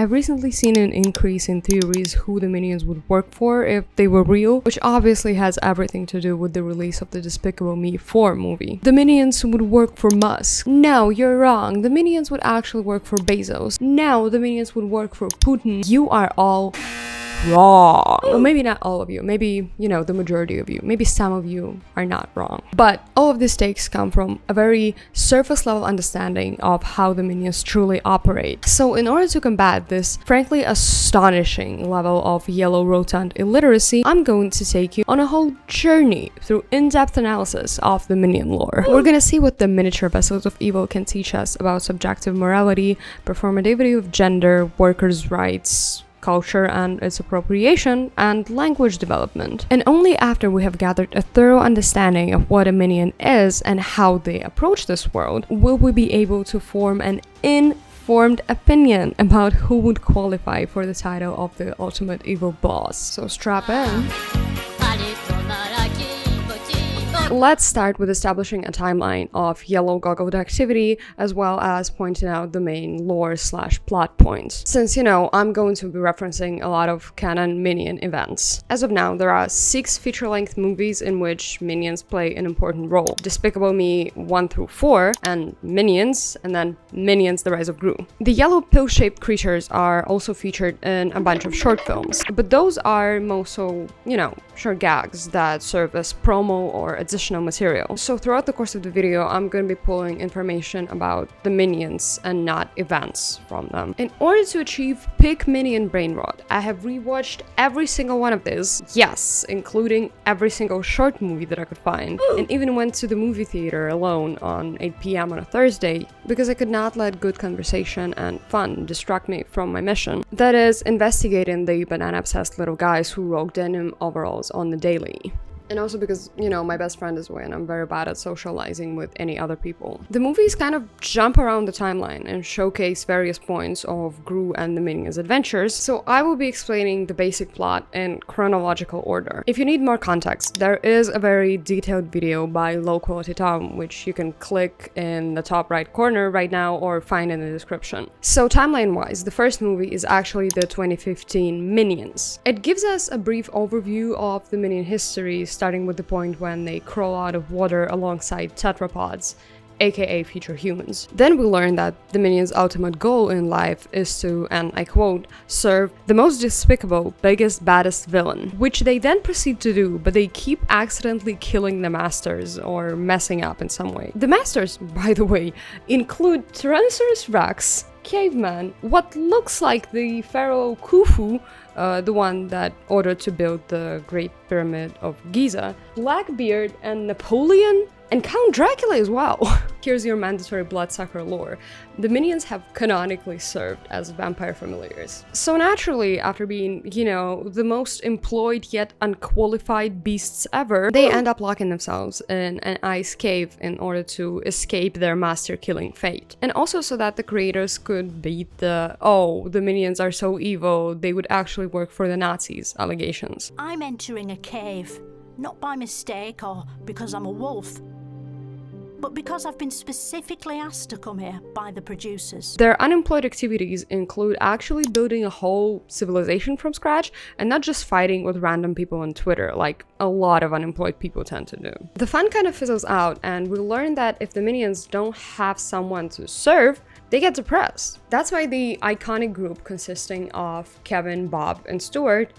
I've recently seen an increase in theories who the minions would work for if they were real, which obviously has everything to do with the release of the Despicable Me 4 movie. The minions would work for Musk. No, you're wrong. The minions would actually work for Bezos. No, the minions would work for Putin. You are all wrong. Well, maybe not all of you. Maybe, the majority of you. Maybe some of you are not wrong. But all of these takes come from a very surface level understanding of how the minions truly operate. So in order to combat this frankly astonishing level of yellow rotund illiteracy, I'm going to take you on a whole journey through in-depth analysis of the minion lore. We're gonna see what the miniature vessels of evil can teach us about subjective morality, performativity of gender, workers' rights, culture and its appropriation, and language development. And only after we have gathered a thorough understanding of what a minion is and how they approach this world, will we be able to form an informed opinion about who would qualify for the title of the ultimate evil boss. So strap in. Let's start with establishing a timeline of yellow goggled activity, as well as pointing out the main lore/plot points. Since, I'm going to be referencing a lot of canon minion events. As of now, there are 6 feature-length movies in which minions play an important role. Despicable Me 1 through 4, and Minions, and then Minions: The Rise of Gru. The yellow pill-shaped creatures are also featured in a bunch of short films, but those are more so, short gags that serve as promo or additional material. So throughout the course of the video, I'm going to be pulling information about the minions and not events from them. In order to achieve peak minion brain rot, I have rewatched every single one of these, yes, including every single short movie that I could find, and even went to the movie theater alone on 8 p.m. on a Thursday, because I could not let good conversation and fun distract me from my mission. That is, investigating the banana-obsessed little guys who rock denim overalls on the daily. And also because, my best friend is away and I'm very bad at socializing with any other people. The movies kind of jump around the timeline and showcase various points of Gru and the Minions' adventures, so I will be explaining the basic plot in chronological order. If you need more context, there is a very detailed video by Low Quality Tom, which you can click in the top right corner right now or find in the description. So timeline-wise, the first movie is actually the 2015 Minions. It gives us a brief overview of the Minion history, starting with the point when they crawl out of water alongside tetrapods, aka future humans. Then we learn that the minions' ultimate goal in life is to, and I quote, serve the most despicable, biggest, baddest villain, which they then proceed to do, but they keep accidentally killing the masters or messing up in some way. The masters, by the way, include Tyrannosaurus Rex, Caveman, what looks like the pharaoh Khufu, the one that ordered to build the Great Pyramid of Giza, Blackbeard, and Napoleon, and Count Dracula as well. Here's your mandatory bloodsucker lore. The minions have canonically served as vampire familiars. So naturally, after being, the most employed yet unqualified beasts ever, they end up locking themselves in an ice cave in order to escape their master-killing fate. And also so that the creators could beat the minions are so evil, they would actually work for the Nazis allegations. I'm entering a cave, not by mistake or because I'm a wolf, but because I've been specifically asked to come here by the producers. Their unemployed activities include actually building a whole civilization from scratch and not just fighting with random people on Twitter like a lot of unemployed people tend to do. The fun kind of fizzles out and we learn that if the minions don't have someone to serve, they get depressed. That's why the iconic group consisting of Kevin, Bob, and Stuart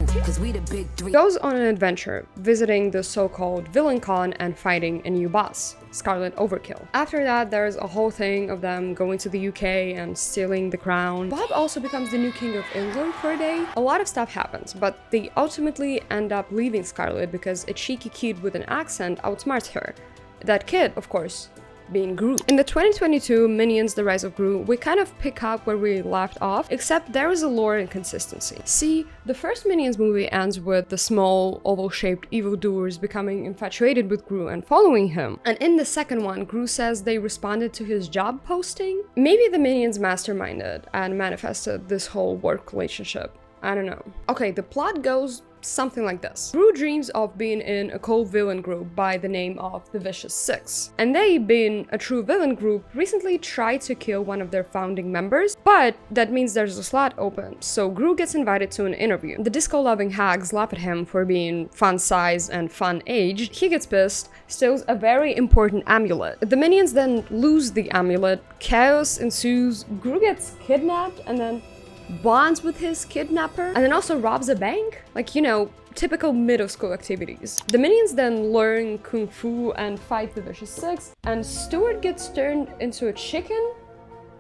goes on an adventure, visiting the so-called Villain Con and fighting a new boss, Scarlet Overkill. After that, there's a whole thing of them going to the UK and stealing the crown. Bob also becomes the new king of England for a day. A lot of stuff happens, but they ultimately end up leaving Scarlet because a cheeky kid with an accent outsmarts her. That kid, of course, being Gru. In the 2022 Minions: The Rise of Gru, we kind of pick up where we left off, except there is a lore inconsistency. See, the first Minions movie ends with the small, oval-shaped evildoers becoming infatuated with Gru and following him. And in the second one, Gru says they responded to his job posting? Maybe the Minions masterminded and manifested this whole work relationship. I don't know. Okay, the plot goes something like this. Gru dreams of being in a cool villain group by the name of the Vicious Six. And they, being a true villain group, recently tried to kill one of their founding members, but that means there's a slot open, so Gru gets invited to an interview. The disco-loving hags laugh at him for being fun-sized and fun-aged. He gets pissed, steals a very important amulet. The minions then lose the amulet, chaos ensues, Gru gets kidnapped and then bonds with his kidnapper, and then also robs a bank? Like, you know, typical middle school activities. The minions then learn kung fu and fight the Vicious Six, and Stuart gets turned into a chicken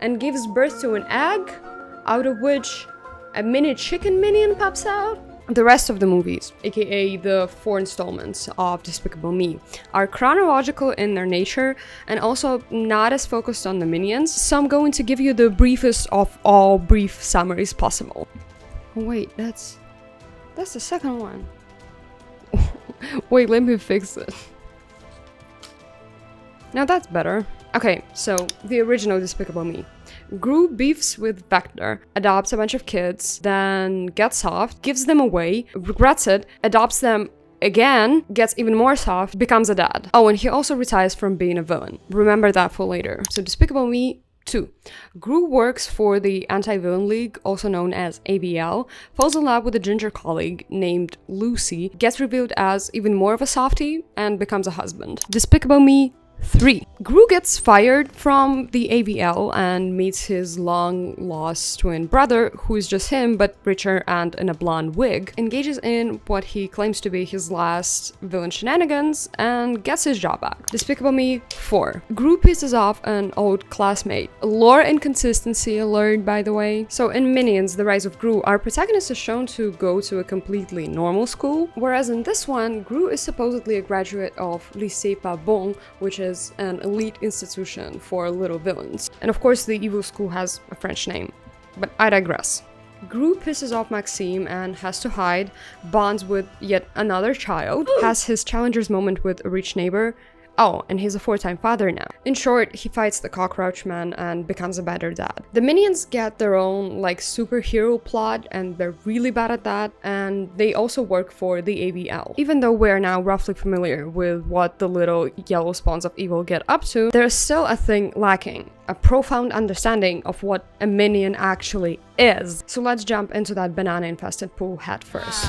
and gives birth to an egg, out of which a mini chicken minion pops out. The rest of the movies, aka the 4 installments of Despicable Me, are chronological in their nature and also not as focused on the minions, so I'm going to give you the briefest of all brief summaries possible. Oh, wait, that's the second one. Wait, let me fix it. Now that's better. Okay, so the original Despicable Me. Gru beefs with Vector, adopts a bunch of kids, then gets soft, gives them away, regrets it, adopts them again, gets even more soft, becomes a dad. Oh, and he also retires from being a villain. Remember that for later. So Despicable Me 2. Gru works for the Anti-Villain League, also known as AVL, falls in love with a ginger colleague named Lucy, gets revealed as even more of a softie, and becomes a husband. Despicable Me 3. Gru gets fired from the AVL and meets his long-lost twin brother, who is just him, but richer and in a blonde wig, engages in what he claims to be his last villain shenanigans, and gets his job back. Despicable Me 4. Gru pisses off an old classmate. Lore inconsistency alert, by the way. So in Minions, The Rise of Gru, our protagonist is shown to go to a completely normal school, whereas in this one, Gru is supposedly a graduate of Lycée Pas Bon, which is an elite institution for little villains. And of course, the evil school has a French name. But I digress. Gru pisses off Maxime and has to hide, bonds with yet another child, has his challenger's moment with a rich neighbor. Oh, and he's a 4-time father now. In short, he fights the cockroach man and becomes a better dad. The minions get their own, like, superhero plot, and they're really bad at that, and they also work for the AVL. Even though we're now roughly familiar with what the little yellow spawns of evil get up to, there's still a thing lacking. A profound understanding of what a minion actually is. So let's jump into that banana-infested pool head first.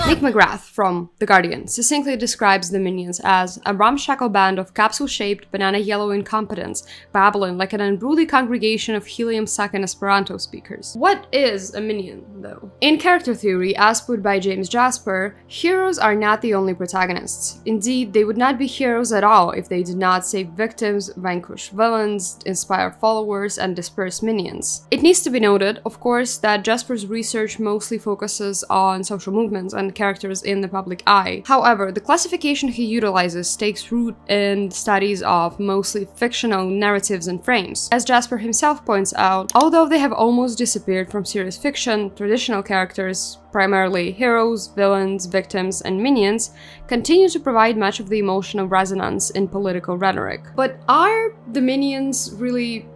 Nick McGrath from The Guardian succinctly describes the minions as a ramshackle band of capsule-shaped banana-yellow incompetents babbling like an unruly congregation of helium-sucking Esperanto speakers. What is a minion, though? In character theory, as put by James Jasper, heroes are not the only protagonists. Indeed, they would not be heroes at all if they did not save victims, vanquish villains, inspire followers, and disperse minions. It needs to be noted, of course, that Jasper's research mostly focuses on social movements and characters in the public eye. However, the classification he utilizes takes root in studies of mostly fictional narratives and frames. As Jasper himself points out, although they have almost disappeared from serious fiction, traditional characters, primarily heroes, villains, victims, and minions, continue to provide much of the emotional resonance in political rhetoric. But are the minions really,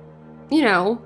you know,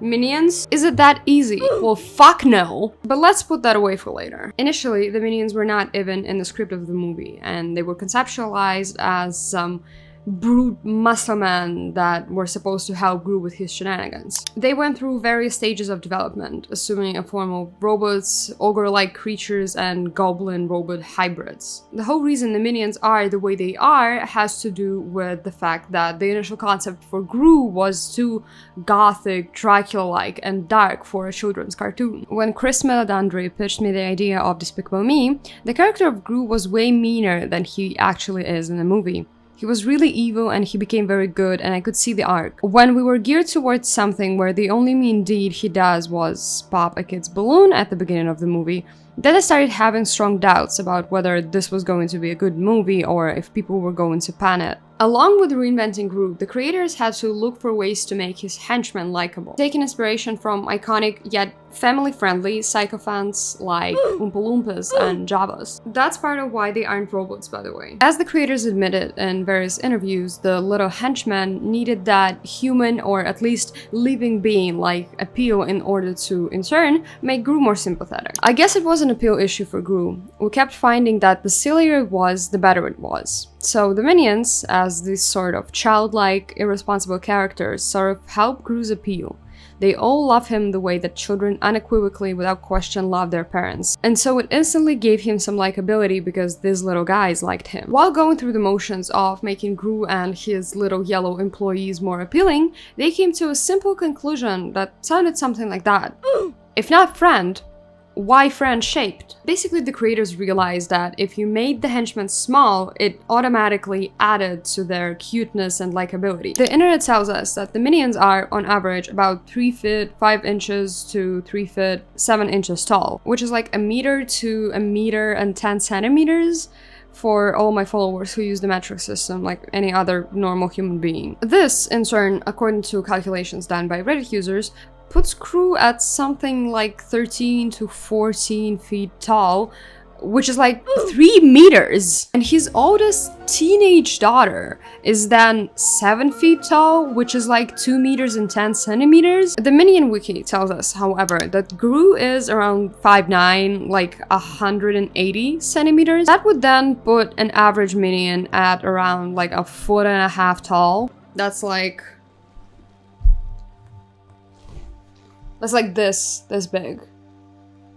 minions? Is it that easy? Well, fuck no. But let's put that away for later. Initially, the minions were not even in the script of the movie, and they were conceptualized as some brute muscle men that were supposed to help Gru with his shenanigans. They went through various stages of development, assuming a form of robots, ogre-like creatures, and goblin-robot hybrids. The whole reason the minions are the way they are has to do with the fact that the initial concept for Gru was too gothic, Dracula-like, and dark for a children's cartoon. When Chris Meledandri pitched me the idea of Despicable Me, the character of Gru was way meaner than he actually is in the movie. He was really evil and he became very good, and I could see the arc. When we were geared towards something where the only mean deed he does was pop a kid's balloon at the beginning of the movie, then I started having strong doubts about whether this was going to be a good movie or if people were going to pan it. Along with reinventing Gru, the creators had to look for ways to make his henchmen likable, taking inspiration from iconic yet family-friendly sycophants like Oompa Loompas and Javas. That's part of why they aren't robots, by the way. As the creators admitted in various interviews, the little henchmen needed that human or at least living being-like appeal in order to, in turn, make Gru more sympathetic. I guess it was an appeal issue for Gru. We kept finding that the sillier it was, the better it was. So the minions, as these sort of childlike, irresponsible characters, sort of help Gru's appeal. They all love him the way that children unequivocally, without question, love their parents. And so it instantly gave him some likability because these little guys liked him. While going through the motions of making Gru and his little yellow employees more appealing, they came to a simple conclusion that sounded something like that. If not friend, why friend-shaped? Basically, the creators realized that if you made the henchmen small, it automatically added to their cuteness and likability. The internet tells us that the minions are, on average, about 3 feet 5 inches to 3 feet 7 inches tall, which is like 1 meter to 1 meter and 10 centimeters for all my followers who use the metric system like any other normal human being. This, in turn, according to calculations done by Reddit users, puts Gru at something like 13 to 14 feet tall, which is like 3 meters. And his oldest teenage daughter is then 7 feet tall, which is like 2 meters and 10 centimeters. The Minion Wiki tells us, however, that Gru is around 5'9", like 180 centimeters. That would then put an average minion at around like 1.5 feet tall. That's like this big.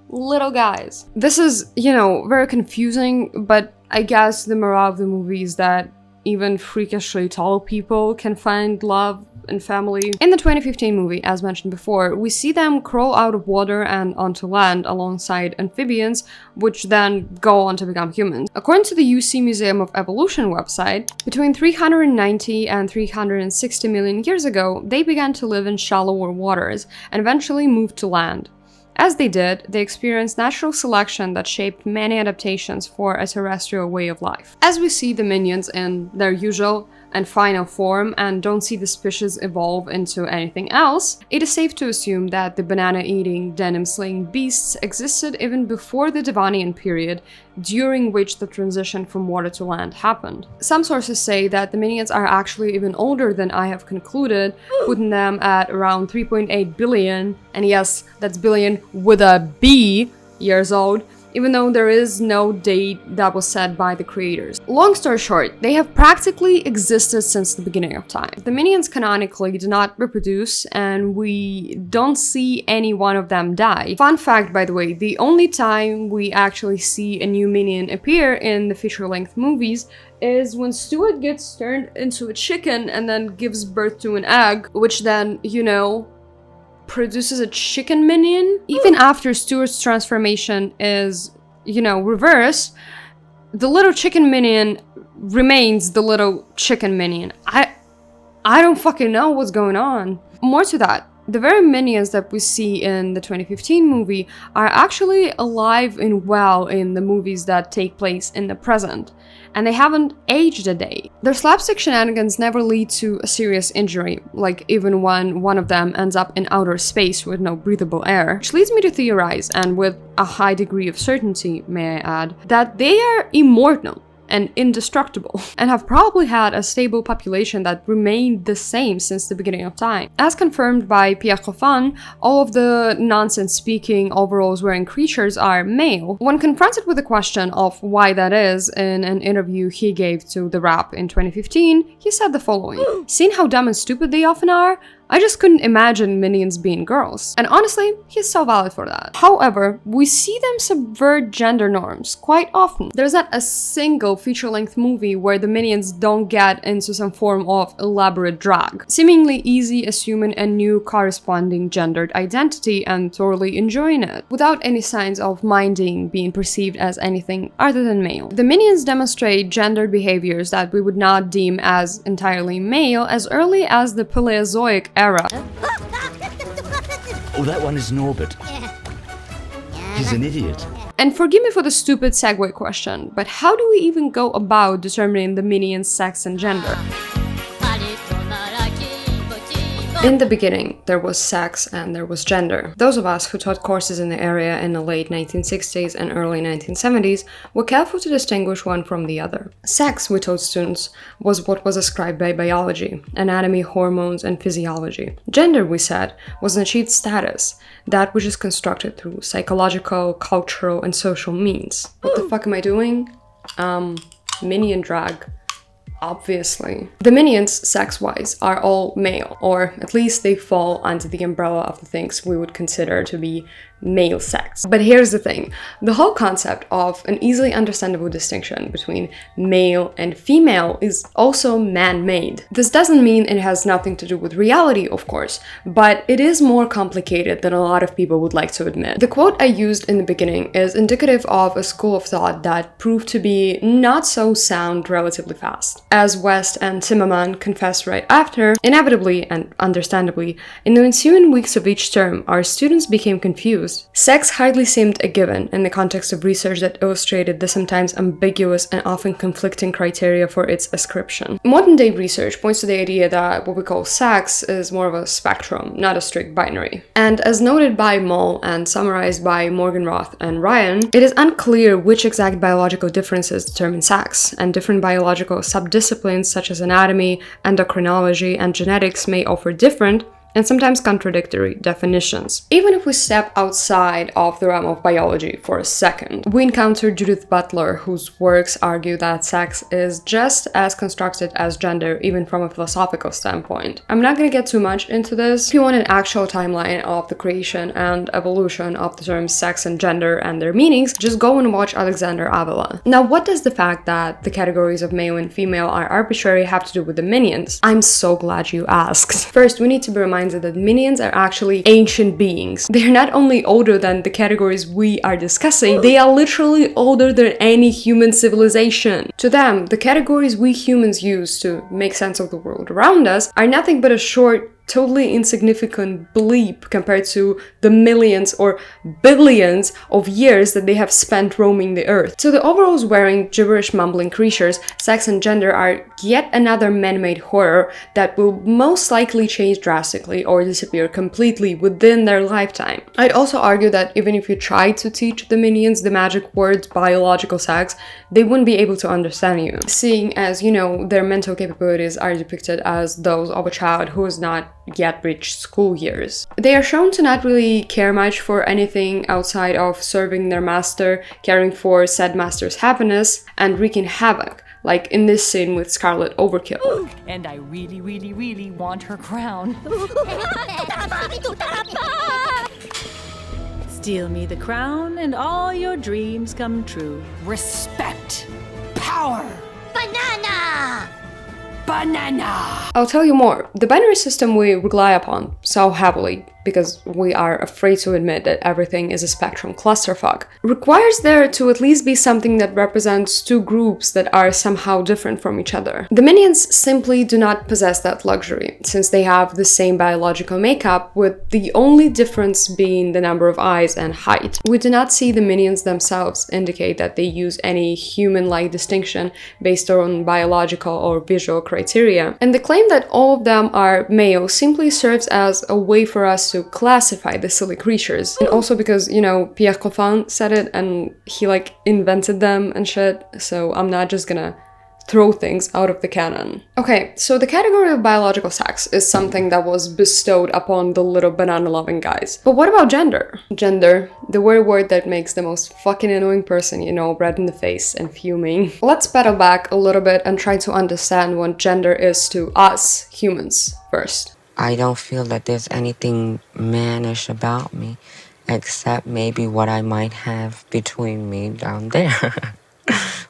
Little guys. This is, you know, very confusing, but I guess the morale of the movie is that even freakishly tall people can find love and family. In the 2015 movie, as mentioned before, we see them crawl out of water and onto land alongside amphibians, which then go on to become humans. According to the UC Museum of Evolution website, between 390 and 360 million years ago, they began to live in shallower waters and eventually moved to land. As they did, they experienced natural selection that shaped many adaptations for a terrestrial way of life. As we see the minions in their usual and final form and don't see the species evolve into anything else, it is safe to assume that the banana-eating, denim-slaying beasts existed even before the Devonian period, during which the transition from water to land happened. Some sources say that the minions are actually even older than I have concluded, putting them at around 3.8 billion, and yes, that's billion with a B, years old, even though there is no date that was set by the creators. Long story short, they have practically existed since the beginning of time. The minions canonically do not reproduce, and we don't see any one of them die. Fun fact, by the way, the only time we actually see a new minion appear in the feature-length movies is when Stuart gets turned into a chicken and then gives birth to an egg, which then, you know, produces a chicken minion. Even after Stuart's transformation is, you know, reversed, the little chicken minion remains the little chicken minion. I don't fucking know what's going on. More to that, the very minions that we see in the 2015 movie are actually alive and well in the movies that take place in the present, and they haven't aged a day. Their slapstick shenanigans never lead to a serious injury, like even when one of them ends up in outer space with no breathable air, which leads me to theorize, and with a high degree of certainty, may I add, that they are immortal and indestructible, and have probably had a stable population that remained the same since the beginning of time. As confirmed by Pierre Coffin, all of the nonsense-speaking, overalls-wearing creatures are male. When confronted with the question of why that is in an interview he gave to The Wrap in 2015, he said the following: "Seeing how dumb and stupid they often are, I just couldn't imagine minions being girls." And honestly, he's so valid for that. However, we see them subvert gender norms quite often. There's not a single feature-length movie where the minions don't get into some form of elaborate drag, seemingly easy assuming a new corresponding gendered identity and thoroughly enjoying it, without any signs of minding being perceived as anything other than male. The minions demonstrate gendered behaviors that we would not deem as entirely male as early as the Paleozoic era. Oh, that one is Norbert. He's an idiot. And forgive me for the stupid segue question, but how do we even go about determining the minion's sex and gender? In the beginning, there was sex and there was gender. Those of us who taught courses in the area in the late 1960s and early 1970s were careful to distinguish one from the other. Sex, we taught students, was what was ascribed by biology, anatomy, hormones, and physiology. Gender, we said, was an achieved status, that which is constructed through psychological, cultural, and social means. What the fuck am I doing? Minion drag. Obviously. The minions, sex-wise, are all male, or at least they fall under the umbrella of the things we would consider to be male sex. But here's the thing, the whole concept of an easily understandable distinction between male and female is also man-made. This doesn't mean it has nothing to do with reality, of course, but it is more complicated than a lot of people would like to admit. The quote I used in the beginning is indicative of a school of thought that proved to be not so sound relatively fast. As West and Zimmerman confess right after, inevitably and understandably, in the ensuing weeks of each term, our students became confused. Sex hardly seemed a given in the context of research that illustrated the sometimes ambiguous and often conflicting criteria for its ascription. Modern-day research points to the idea that what we call sex is more of a spectrum, not a strict binary. And as noted by Moll and summarized by Morgan Roth and Ryan, it is unclear which exact biological differences determine sex, and different biological subdisciplines such as anatomy, endocrinology, and genetics may offer different, and sometimes contradictory definitions. Even if we step outside of the realm of biology for a second, we encounter Judith Butler, whose works argue that sex is just as constructed as gender, even from a philosophical standpoint. I'm not gonna get too much into this. If you want an actual timeline of the creation and evolution of the terms sex and gender and their meanings, just go and watch Alexander Avila. Now, what does the fact that the categories of male and female are arbitrary have to do with the minions? I'm so glad you asked. First, we need to be reminded that minions are actually ancient beings. They are not only older than the categories we are discussing, they are literally older than any human civilization. To them, the categories we humans use to make sense of the world around us are nothing but a short, totally insignificant bleep compared to the millions or billions of years that they have spent roaming the earth. To the overall swearing, gibberish mumbling creatures, sex and gender are yet another man-made horror that will most likely change drastically or disappear completely within their lifetime. I'd also argue that even if you tried to teach the minions the magic words biological sex, they wouldn't be able to understand you, seeing as, you know, their mental capabilities are depicted as those of a child who is not yet reached school years. They are shown to not really care much for anything outside of serving their master, caring for said master's happiness, and wreaking havoc, like in this scene with Scarlet Overkill. And I really, really, really want her crown. Steal me the crown and all your dreams come true. Respect. Power. Banana! Banana! I'll tell you more. The binary system we rely upon so heavily, because we are afraid to admit that everything is a spectrum clusterfuck, requires there to at least be something that represents two groups that are somehow different from each other. The minions simply do not possess that luxury, since they have the same biological makeup, with the only difference being the number of eyes and height. We do not see the minions themselves indicate that they use any human-like distinction based on biological or visual criteria, and the claim that all of them are male simply serves as a way for us to classify the silly creatures. And also because, you know, Pierre Coffin said it and he like invented them and shit, so I'm not just gonna throw things out of the canon. Okay, so the category of biological sex is something that was bestowed upon the little banana-loving guys. But what about gender? Gender, the weird word that makes the most fucking annoying person, you know, red in the face and fuming. Let's pedal back a little bit and try to understand what gender is to us, humans, first. I don't feel that there's anything mannish about me, except maybe what I might have between me down there,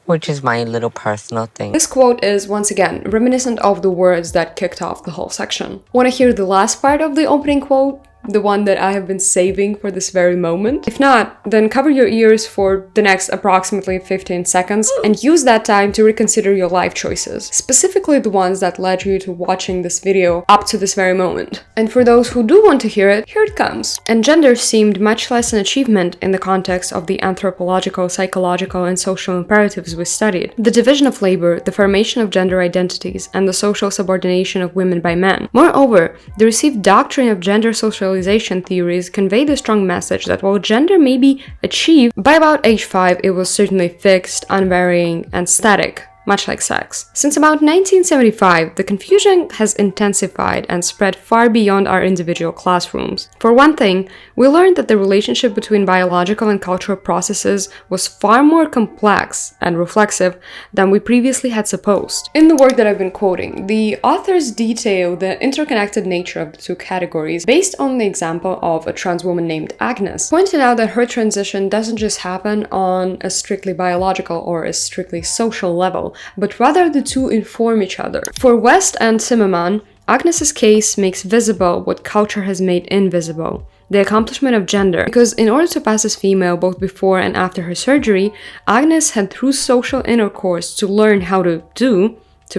which is my little personal thing. This quote is, once again, reminiscent of the words that kicked off the whole section. Want to hear the last part of the opening quote? the one that I have been saving for this very moment? If not, then cover your ears for the next approximately 15 seconds and use that time to reconsider your life choices, specifically the ones that led you to watching this video up to this very moment. And for those who do want to hear it, here it comes. And gender seemed much less an achievement in the context of the anthropological, psychological, and social imperatives we studied. The division of labor, the formation of gender identities, and the social subordination of women by men. Moreover, the received doctrine of gender socialization theories conveyed a strong message that while gender may be achieved, by about age 5 it was certainly fixed, unvarying, and static, much like sex. Since about 1975, the confusion has intensified and spread far beyond our individual classrooms. For one thing, we learned that the relationship between biological and cultural processes was far more complex and reflexive than we previously had supposed. In the work that I've been quoting, the authors detail the interconnected nature of the two categories based on the example of a trans woman named Agnes, pointing out that her transition doesn't just happen on a strictly biological or a strictly social level, but rather the two inform each other. For West and Zimmerman, Agnes's case makes visible what culture has made invisible, the accomplishment of gender, because in order to pass as female both before and after her surgery, Agnes had through social intercourse to learn how to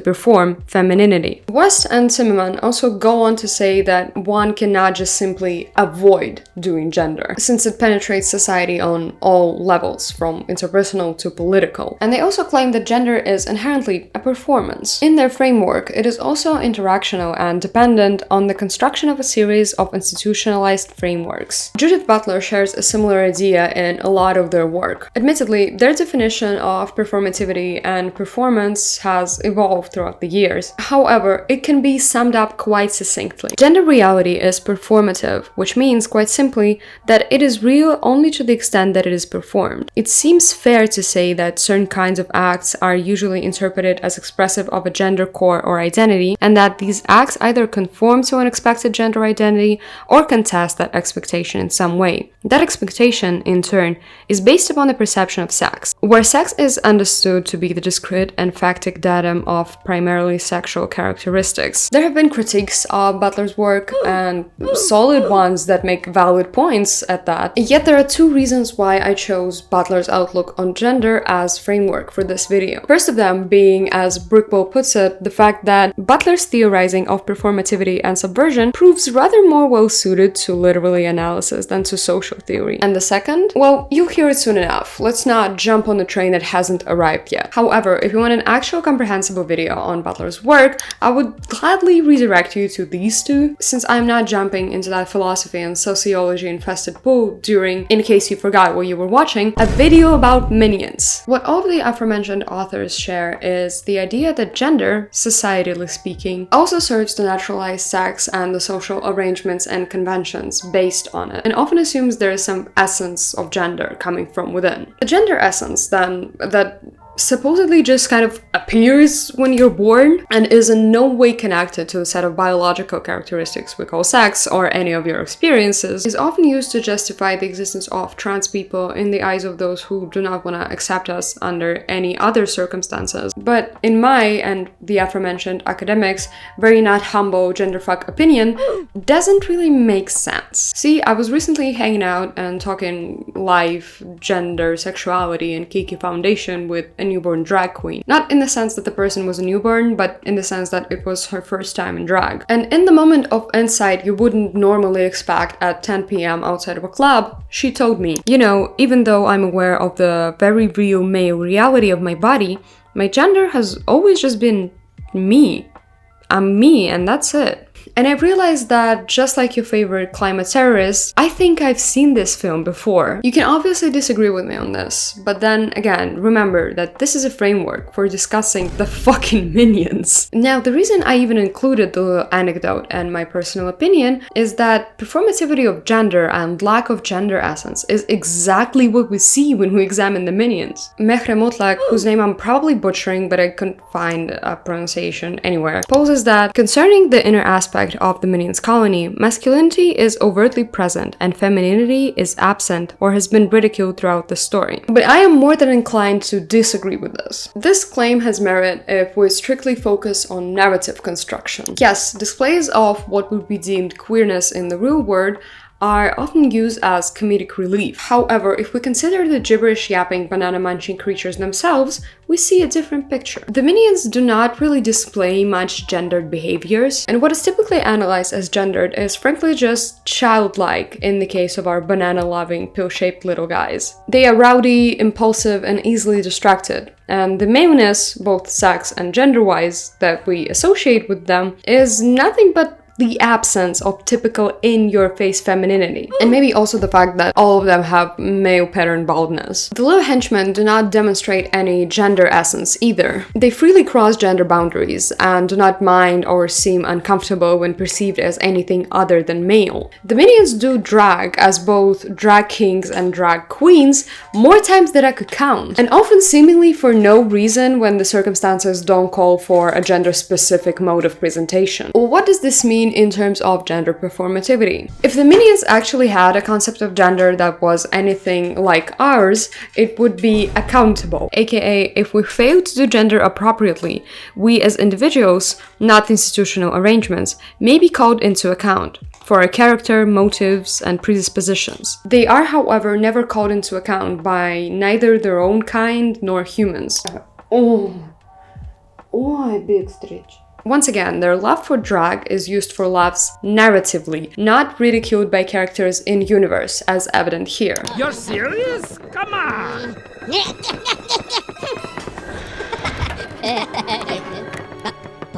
perform femininity. West and Zimmerman also go on to say that one cannot just simply avoid doing gender, since it penetrates society on all levels, from interpersonal to political. And they also claim that gender is inherently a performance. In their framework, it is also interactional and dependent on the construction of a series of institutionalized frameworks. Judith Butler shares a similar idea in a lot of their work. Admittedly, their definition of performativity and performance has evolved throughout the years. However, it can be summed up quite succinctly. Gender reality is performative, which means, quite simply, that it is real only to the extent that it is performed. It seems fair to say that certain kinds of acts are usually interpreted as expressive of a gender core or identity, and that these acts either conform to an expected gender identity or contest that expectation in some way. That expectation, in turn, is based upon the perception of sex, where sex is understood to be the discrete and factic datum of primarily sexual characteristics. There have been critiques of Butler's work, and solid ones that make valid points at that. Yet there are two reasons why I chose Butler's outlook on gender as framework for this video. First of them being, as Brookwell puts it, the fact that Butler's theorizing of performativity and subversion proves rather more well suited to literary analysis than to social theory. And the second, well, you'll hear it soon enough. Let's not jump on the train that hasn't arrived yet. However, if you want an actual comprehensible video on Butler's work, I would gladly redirect you to these two, since I'm not jumping into that philosophy and sociology infested pool during, in case you forgot what you were watching, a video about minions. What all of the aforementioned authors share is the idea that gender, societally speaking, also serves to naturalize sex and the social arrangements and conventions based on it, and often assumes there is some essence of gender coming from within. The gender essence, then, that supposedly just kind of appears when you're born and is in no way connected to the set of biological characteristics we call sex or any of your experiences, is often used to justify the existence of trans people in the eyes of those who do not want to accept us under any other circumstances. But in my and the aforementioned academics' very not humble genderfuck opinion, doesn't really make sense. See, I was recently hanging out and talking life, gender, sexuality, and Kiki Foundation with a newborn drag queen. Not in the sense that the person was a newborn, but in the sense that it was her first time in drag. And in the moment of insight you wouldn't normally expect at 10 p.m. outside of a club, she told me, you know, even though I'm aware of the very real male reality of my body, my gender has always just been me. I'm me, and that's it. And I realized that, just like your favorite climate terrorist, I think I've seen this film before. You can obviously disagree with me on this, but then again, remember that this is a framework for discussing the fucking minions. Now, the reason I even included the little anecdote and my personal opinion is that performativity of gender and lack of gender essence is exactly what we see when we examine the minions. Mehre Mutlak, whose name I'm probably butchering, but I couldn't find a pronunciation anywhere, poses that concerning the inner aspect aspect of the minions colony, masculinity is overtly present and femininity is absent or has been ridiculed throughout the story. But I am more than inclined to disagree with this. This claim has merit if we strictly focus on narrative construction. Yes, displays of what would be deemed queerness in the real world are often used as comedic relief. However, if we consider the gibberish yapping banana munching creatures themselves, we see a different picture. The minions do not really display much gendered behaviors, and what is typically analyzed as gendered is frankly just childlike in the case of our banana-loving, pill-shaped little guys. They are rowdy, impulsive, and easily distracted, and the maleness, both sex and gender-wise, that we associate with them is nothing but the absence of typical in-your-face femininity. And maybe also the fact that all of them have male pattern baldness. The little henchmen do not demonstrate any gender essence either. They freely cross gender boundaries and do not mind or seem uncomfortable when perceived as anything other than male. The minions do drag as both drag kings and drag queens more times than I could count, and often seemingly for no reason when the circumstances don't call for a gender-specific mode of presentation. What does this mean in terms of gender performativity? If the minions actually had a concept of gender that was anything like ours, it would be accountable. AKA, if we fail to do gender appropriately, we as individuals, not institutional arrangements, may be called into account for our character, motives, and predispositions. They are, however, never called into account by neither their own kind nor humans. Big stretch. Once again, their love for drag is used for laughs narratively, not ridiculed by characters in universe, as evident here. You're serious? Come on!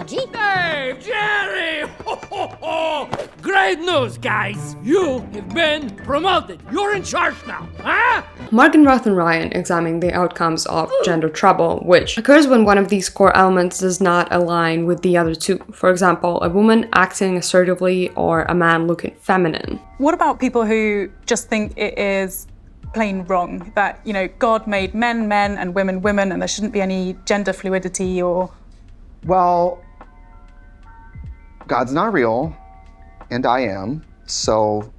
Dave, Jerry! Ho, ho, ho! Great news, guys! You have been promoted. You're in charge now, huh? Morgan, Roth, and Ryan examine the outcomes of gender trouble, which occurs when one of these core elements does not align with the other two. For example, a woman acting assertively or a man looking feminine. What about people who just think it is plain wrong, that, you know, God made men men and women women and there shouldn't be any gender fluidity or... Well, God's not real, and I am, so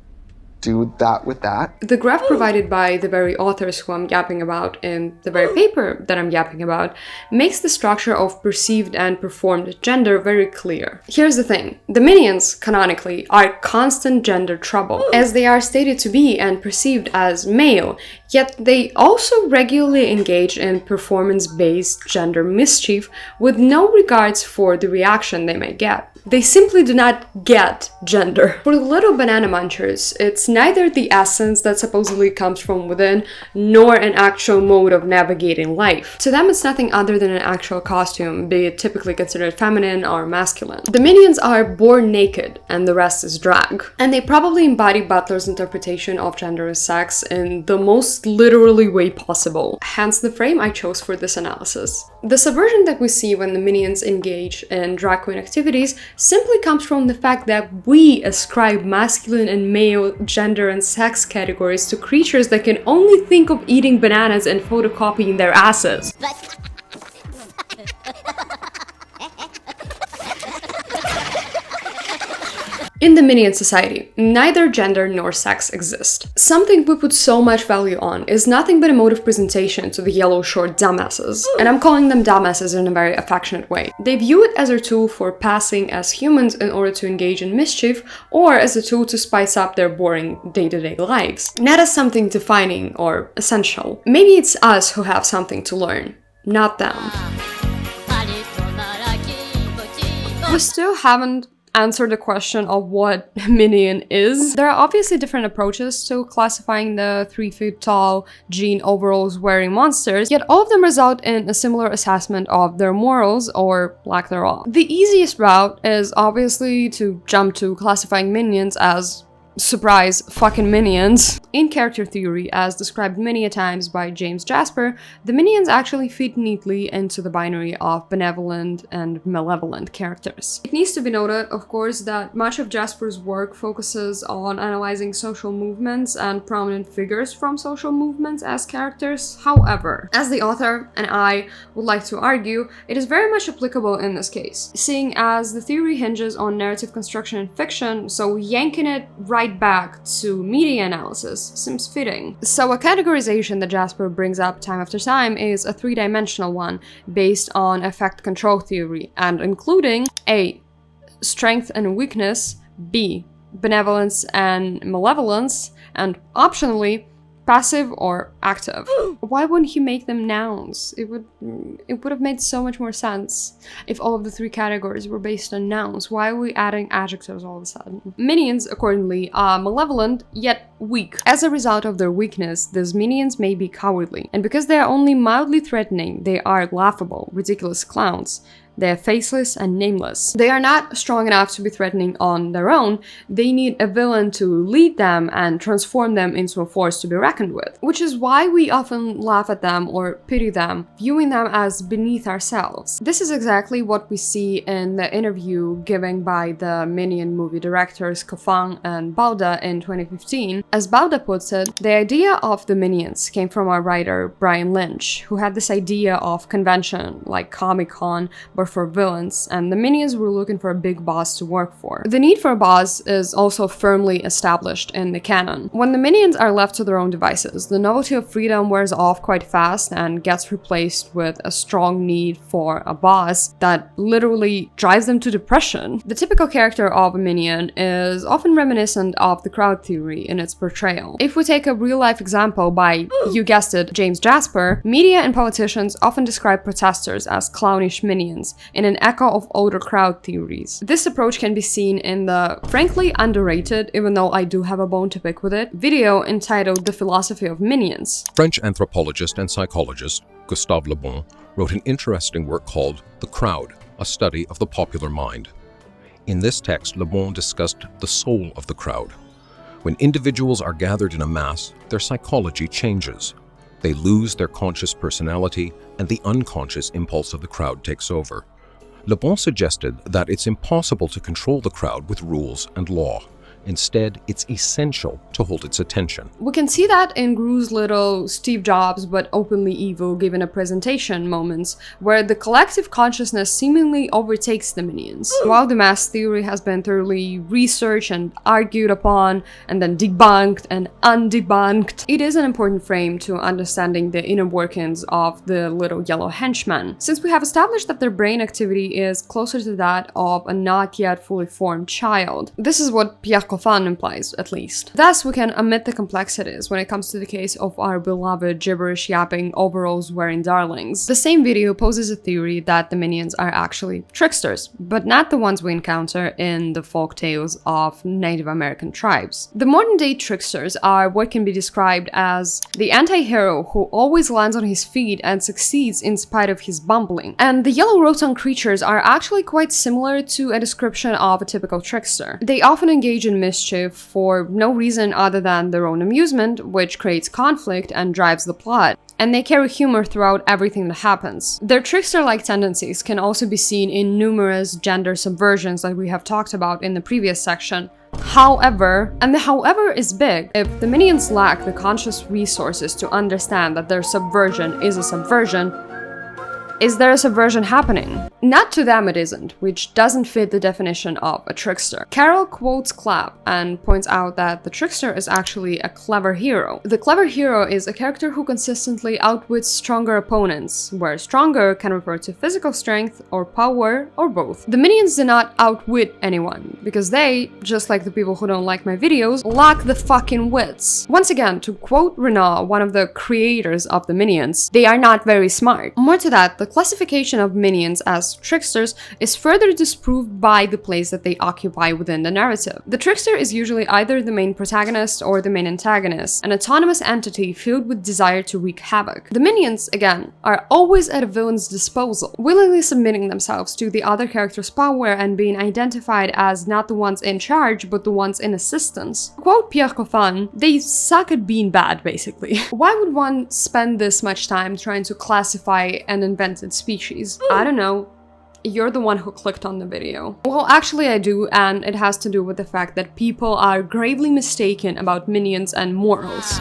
do that with that. The graph provided by the very authors who I'm yapping about in the very paper that I'm yapping about makes the structure of perceived and performed gender very clear. Here's the thing. The minions, canonically, are constant gender trouble, as they are stated to be and perceived as male, yet they also regularly engage in performance-based gender mischief with no regards for the reaction they may get. They simply do not get gender. For the little banana munchers, it's neither the essence that supposedly comes from within, nor an actual mode of navigating life. To them, it's nothing other than an actual costume, be it typically considered feminine or masculine. The minions are born naked, and the rest is drag. And they probably embody Butler's interpretation of gender as sex in the most literally way possible, hence the frame I chose for this analysis. The subversion that we see when the minions engage in drag queen activities simply comes from the fact that we ascribe masculine and male gender and sex categories to creatures that can only think of eating bananas and photocopying their asses. In the minion society, neither gender nor sex exist. Something we put so much value on is nothing but a mode of presentation to the yellow short dumbasses. And I'm calling them dumbasses in a very affectionate way. They view it as a tool for passing as humans in order to engage in mischief, or as a tool to spice up their boring day-to-day lives. Not as something defining or essential. Maybe it's us who have something to learn, not them. We still haven't answer the question of what minion is. There are obviously different approaches to classifying the 3 feet tall jean overalls wearing monsters, yet all of them result in a similar assessment of their morals or lack thereof. The easiest route is obviously to jump to classifying minions as surprise, fucking minions. In character theory, as described many a times by James Jasper, the minions actually fit neatly into the binary of benevolent and malevolent characters. It needs to be noted, of course, that much of Jasper's work focuses on analyzing social movements and prominent figures from social movements as characters. However, as the author and I would like to argue, it is very much applicable in this case, seeing as the theory hinges on narrative construction in fiction, so yanking it right back to media analysis seems fitting. So a categorization that Jasper brings up time after time is a three-dimensional one based on affect control theory, and including A. strength and weakness, B. benevolence and malevolence, and optionally passive or active. Why wouldn't he make them nouns? It would have made so much more sense if all of the three categories were based on nouns. Why are we adding adjectives all of a sudden? Minions, accordingly, are malevolent yet weak. As a result of their weakness, these minions may be cowardly, and because they are only mildly threatening, they are laughable, ridiculous clowns. They are faceless and nameless. They are not strong enough to be threatening on their own. They need a villain to lead them and transform them into a force to be reckoned with. Which is why we often laugh at them or pity them, viewing them as beneath ourselves. This is exactly what we see in the interview given by the Minion movie directors Kofang and Bauda in 2015. As Bauda puts it, the idea of the minions came from our writer Brian Lynch, who had this idea of convention like Comic-Con, but for villains, and the minions were looking for a big boss to work for. The need for a boss is also firmly established in the canon. When the minions are left to their own devices, the novelty of freedom wears off quite fast and gets replaced with a strong need for a boss that literally drives them to depression. The typical character of a minion is often reminiscent of the crowd theory in its portrayal. If we take a real-life example by, you guessed it, James Jasper, media and politicians often describe protesters as clownish minions, in an echo of older crowd theories. This approach can be seen in the frankly underrated, even though I do have a bone to pick with it, video entitled The Philosophy of Minions. French anthropologist and psychologist Gustave Le Bon wrote an interesting work called The Crowd, a study of the popular mind. In this text, Le Bon discussed the soul of the crowd. When individuals are gathered in a mass, their psychology changes. They lose their conscious personality, and the unconscious impulse of the crowd takes over. Le Bon suggested that it's impossible to control the crowd with rules and law. Instead, it's essential to hold its attention. We can see that in Gru's little Steve Jobs but openly evil given a presentation moments, where the collective consciousness seemingly overtakes the minions. While the mass theory has been thoroughly researched and argued upon, and then debunked and undebunked, it is an important frame to understanding the inner workings of the little yellow henchmen, since we have established that their brain activity is closer to that of a not yet fully formed child. This is what Pierre Kofan implies, at least. Thus, we can omit the complexities when it comes to the case of our beloved gibberish-yapping overalls-wearing darlings. The same video poses a theory that the minions are actually tricksters, but not the ones we encounter in the folk tales of Native American tribes. The modern-day tricksters are what can be described as the anti-hero who always lands on his feet and succeeds in spite of his bumbling. And the yellow rotund creatures are actually quite similar to a description of a typical trickster. They often engage in mischief for no reason other than their own amusement, which creates conflict and drives the plot. And they carry humor throughout everything that happens. Their trickster-like tendencies can also be seen in numerous gender subversions that we have talked about in the previous section. However, and the however is big, if the minions lack the conscious resources to understand that their subversion is a subversion, is there a subversion happening? Not to them it isn't, which doesn't fit the definition of a trickster. Carol quotes Clapp and points out that the trickster is actually a clever hero. The clever hero is a character who consistently outwits stronger opponents, where stronger can refer to physical strength or power or both. The minions do not outwit anyone, because they, just like the people who don't like my videos, lack the fucking wits. Once again, to quote Renaud, one of the creators of the minions, they are not very smart. More to that, the classification of minions as as tricksters is further disproved by the place that they occupy within the narrative. The trickster is usually either the main protagonist or the main antagonist, an autonomous entity filled with desire to wreak havoc. The minions, again, are always at a villain's disposal, willingly submitting themselves to the other character's power and being identified as not the ones in charge, but the ones in assistance. To quote Pierre Coffin, they suck at being bad, basically. Why would one spend this much time trying to classify an invented species? I don't know. You're the one who clicked on the video. Well, actually I do, and it has to do with the fact that people are gravely mistaken about minions and morals.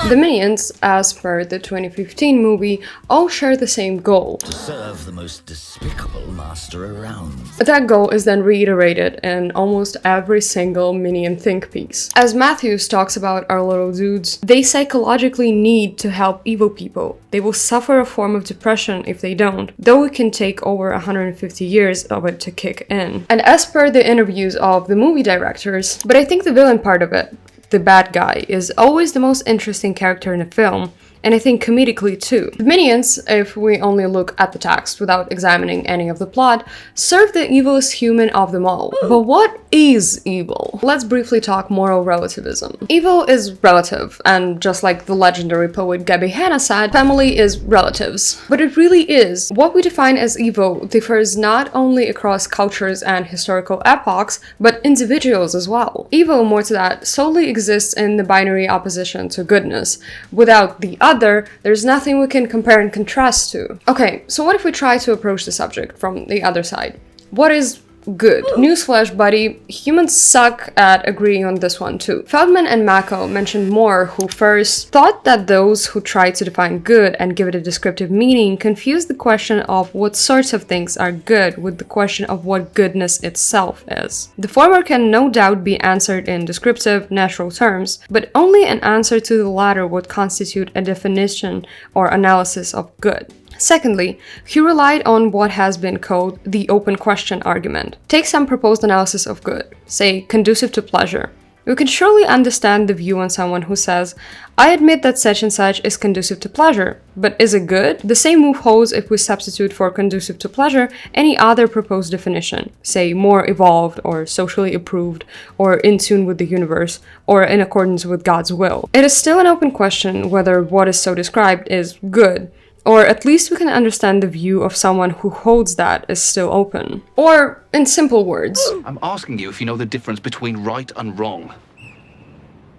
The minions, as per the 2015 movie, all share the same goal. To serve the most despicable master around. That goal is then reiterated in almost every single minion think piece. As Matthews talks about our little dudes, they psychologically need to help evil people. They will suffer a form of depression if they don't, though it can take over 150 years of it to kick in. And as per the interviews of the movie directors, but I think the villain part of it, the bad guy, is always the most interesting character in a film, and I think comedically too. The minions, if we only look at the text without examining any of the plot, serve the evilest human of them all. But what is evil? Let's briefly talk moral relativism. Evil is relative, and just like the legendary poet Gabby Hanna said, family is relatives. But it really is. What we define as evil differs not only across cultures and historical epochs, but individuals as well. Evil, more to that, solely exists in the binary opposition to goodness. Without the other, there's nothing we can compare and contrast to. Okay, so what if we try to approach the subject from the other side? What is good? Newsflash, buddy, humans suck at agreeing on this one too. Feldman and Mako mentioned more, who first thought that those who try to define good and give it a descriptive meaning confuse the question of what sorts of things are good with the question of what goodness itself is. The former can no doubt be answered in descriptive, natural terms, but only an answer to the latter would constitute a definition or analysis of good. Secondly, he relied on what has been called the open question argument. Take some proposed analysis of good, say conducive to pleasure. We can surely understand the view on someone who says, I admit that such and such is conducive to pleasure, but is it good? The same move holds if we substitute for conducive to pleasure any other proposed definition, say more evolved or socially approved or in tune with the universe or in accordance with God's will. It is still an open question whether what is so described is good, or at least we can understand the view of someone who holds that is still open. Or, in simple words, I'm asking you if you know the difference between right and wrong.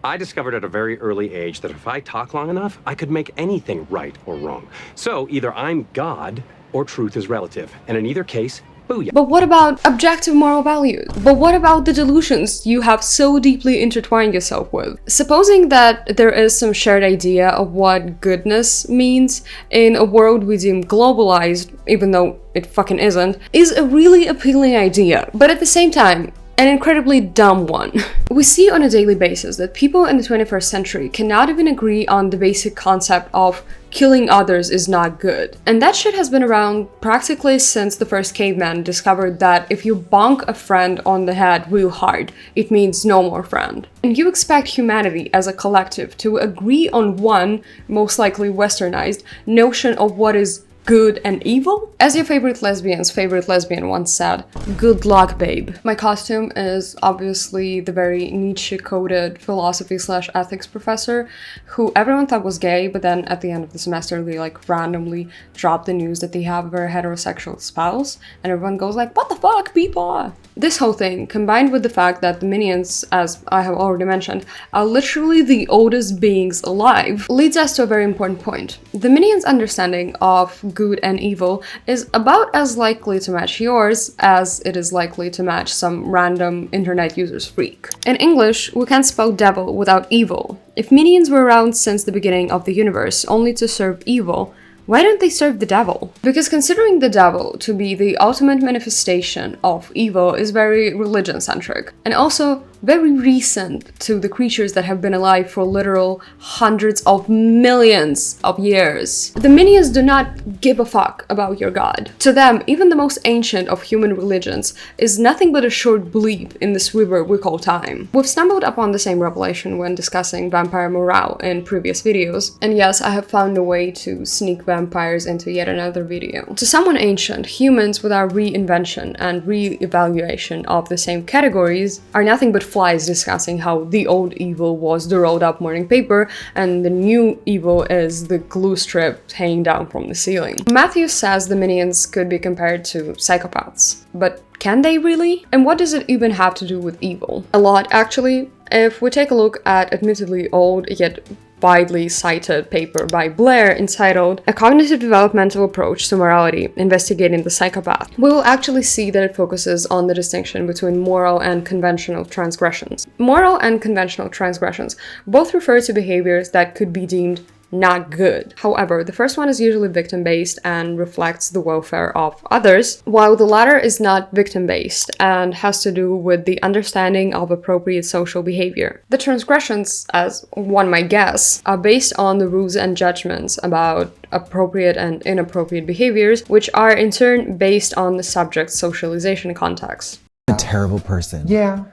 I discovered at a very early age that if I talk long enough, I could make anything right or wrong. So either I'm God or truth is relative. And in either case, booyah. But what about objective moral values? But what about the delusions you have so deeply intertwined yourself with? Supposing that there is some shared idea of what goodness means in a world we deem globalized, even though it fucking isn't, is a really appealing idea. But at the same time, an incredibly dumb one. We see on a daily basis that people in the 21st century cannot even agree on the basic concept of killing others is not good. And that shit has been around practically since the first caveman discovered that if you bonk a friend on the head real hard, it means no more friend. And you expect humanity as a collective to agree on one, most likely westernized, notion of what is good and evil? As your favorite lesbian's favorite lesbian once said, good luck, babe. My costume is obviously the very Nietzsche-coded philosophy/ethics professor who everyone thought was gay, but then at the end of the semester they like randomly drop the news that they have a very heterosexual spouse, and everyone goes like, what the fuck, people? This whole thing, combined with the fact that the minions, as I have already mentioned, are literally the oldest beings alive, leads us to a very important point. The minions' understanding of good and evil is about as likely to match yours as it is likely to match some random internet user's freak. In English, we can't spell devil without evil. If minions were around since the beginning of the universe only to serve evil, why don't they serve the devil? Because considering the devil to be the ultimate manifestation of evil is very religion-centric, and also very recent to the creatures that have been alive for literal hundreds of millions of years. The minions do not give a fuck about your god. To them, even the most ancient of human religions is nothing but a short bleep in this river we call time. We've stumbled upon the same revelation when discussing vampire morale in previous videos, and yes, I have found a way to sneak back vampires into yet another video. To someone ancient, humans with our reinvention and re-evaluation of the same categories are nothing but flies discussing how the old evil was the rolled up morning paper and the new evil is the glue strip hanging down from the ceiling. Matthews says the minions could be compared to psychopaths, but can they really? And what does it even have to do with evil? A lot, actually. If we take a look at admittedly old yet widely cited paper by Blair entitled A Cognitive Developmental Approach to Morality, Investigating the Psychopath, we will actually see that it focuses on the distinction between moral and conventional transgressions. Moral and conventional transgressions both refer to behaviors that could be deemed not good. However, the first one is usually victim-based and reflects the welfare of others, while the latter is not victim-based and has to do with the understanding of appropriate social behavior. The transgressions, as one might guess, are based on the rules and judgments about appropriate and inappropriate behaviors, which are in turn based on the subject's socialization context. A terrible person. Yeah.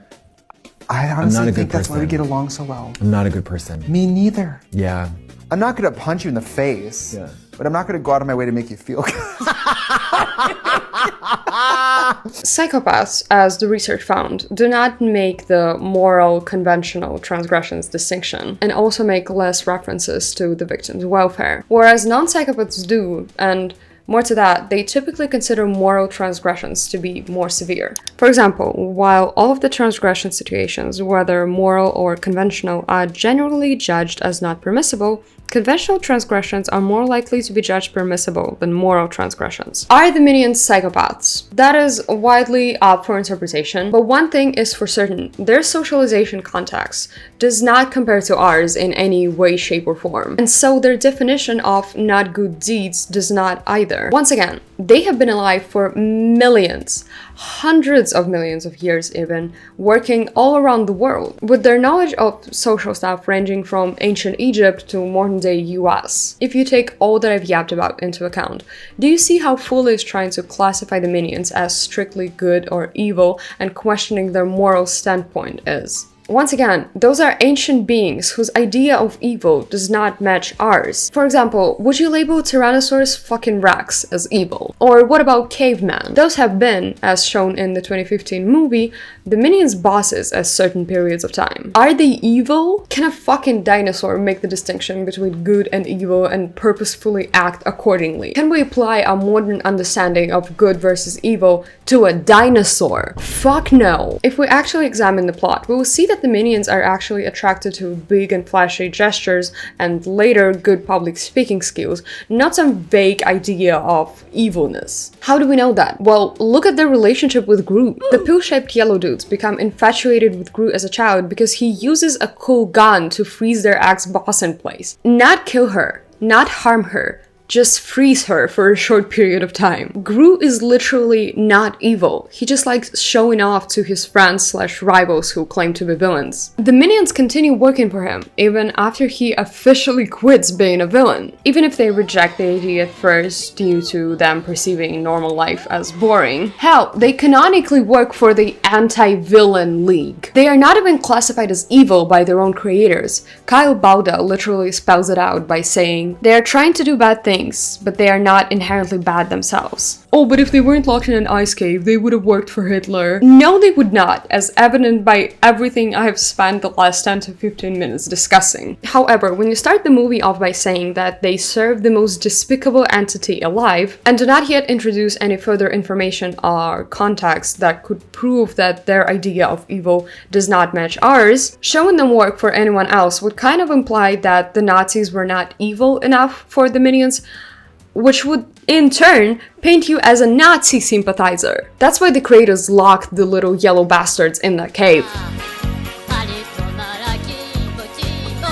I honestly think that's why we person. get along so well. I'm not a good person. Me neither. Yeah. I'm not gonna punch you in the face, but I'm not gonna go out of my way to make you feel good. Psychopaths, as the research found, do not make the moral conventional transgressions distinction and also make less references to the victim's welfare, whereas non-psychopaths do, and more to that, they typically consider moral transgressions to be more severe. For example, while all of the transgression situations, whether moral or conventional, are generally judged as not permissible, conventional transgressions are more likely to be judged permissible than moral transgressions. Are the minions psychopaths? That is widely up for interpretation, but one thing is for certain, their socialization context does not compare to ours in any way, shape, or form, and so their definition of not good deeds does not either. Once again, they have been alive for millions, hundreds of millions of years even, working all around the world, with their knowledge of social stuff ranging from ancient Egypt to modern-day US. If you take all that I've yapped about into account, do you see how foolish trying to classify the minions as strictly good or evil and questioning their moral standpoint is? Once again, those are ancient beings whose idea of evil does not match ours. For example, would you label Tyrannosaurus fucking Rex as evil? Or what about cavemen? Those have been, as shown in the 2015 movie, the minions' bosses at certain periods of time. Are they evil? Can a fucking dinosaur make the distinction between good and evil and purposefully act accordingly? Can we apply a modern understanding of good versus evil to a dinosaur? Fuck no. If we actually examine the plot, we will see that the minions are actually attracted to big and flashy gestures and later good public speaking skills, not some vague idea of evilness. How do we know that? Well, look at their relationship with Groot. The pill-shaped yellow dudes become infatuated with Groot as a child because he uses a cool gun to freeze their ex-boss in place. Not kill her, not harm her, just freeze her for a short period of time. Groot is literally not evil. He just likes showing off to his friends/rivals who claim to be villains. The minions continue working for him, even after he officially quits being a villain. Even if they reject the idea at first due to them perceiving normal life as boring. Hell, they canonically work for the Anti-Villain League. They are not even classified as evil by their own creators. Kyle Bauda literally spells it out by saying, "They are trying to do bad things, but they are not inherently bad themselves." Oh, but if they weren't locked in an ice cave, they would have worked for Hitler. No, they would not, as evident by everything I have spent the last 10 to 15 minutes discussing. However, when you start the movie off by saying that they serve the most despicable entity alive, and do not yet introduce any further information or context that could prove that their idea of evil does not match ours, showing them work for anyone else would kind of imply that the Nazis were not evil enough for the minions, which would in turn paint you as a Nazi sympathizer. That's why the creators locked the little yellow bastards in that cave.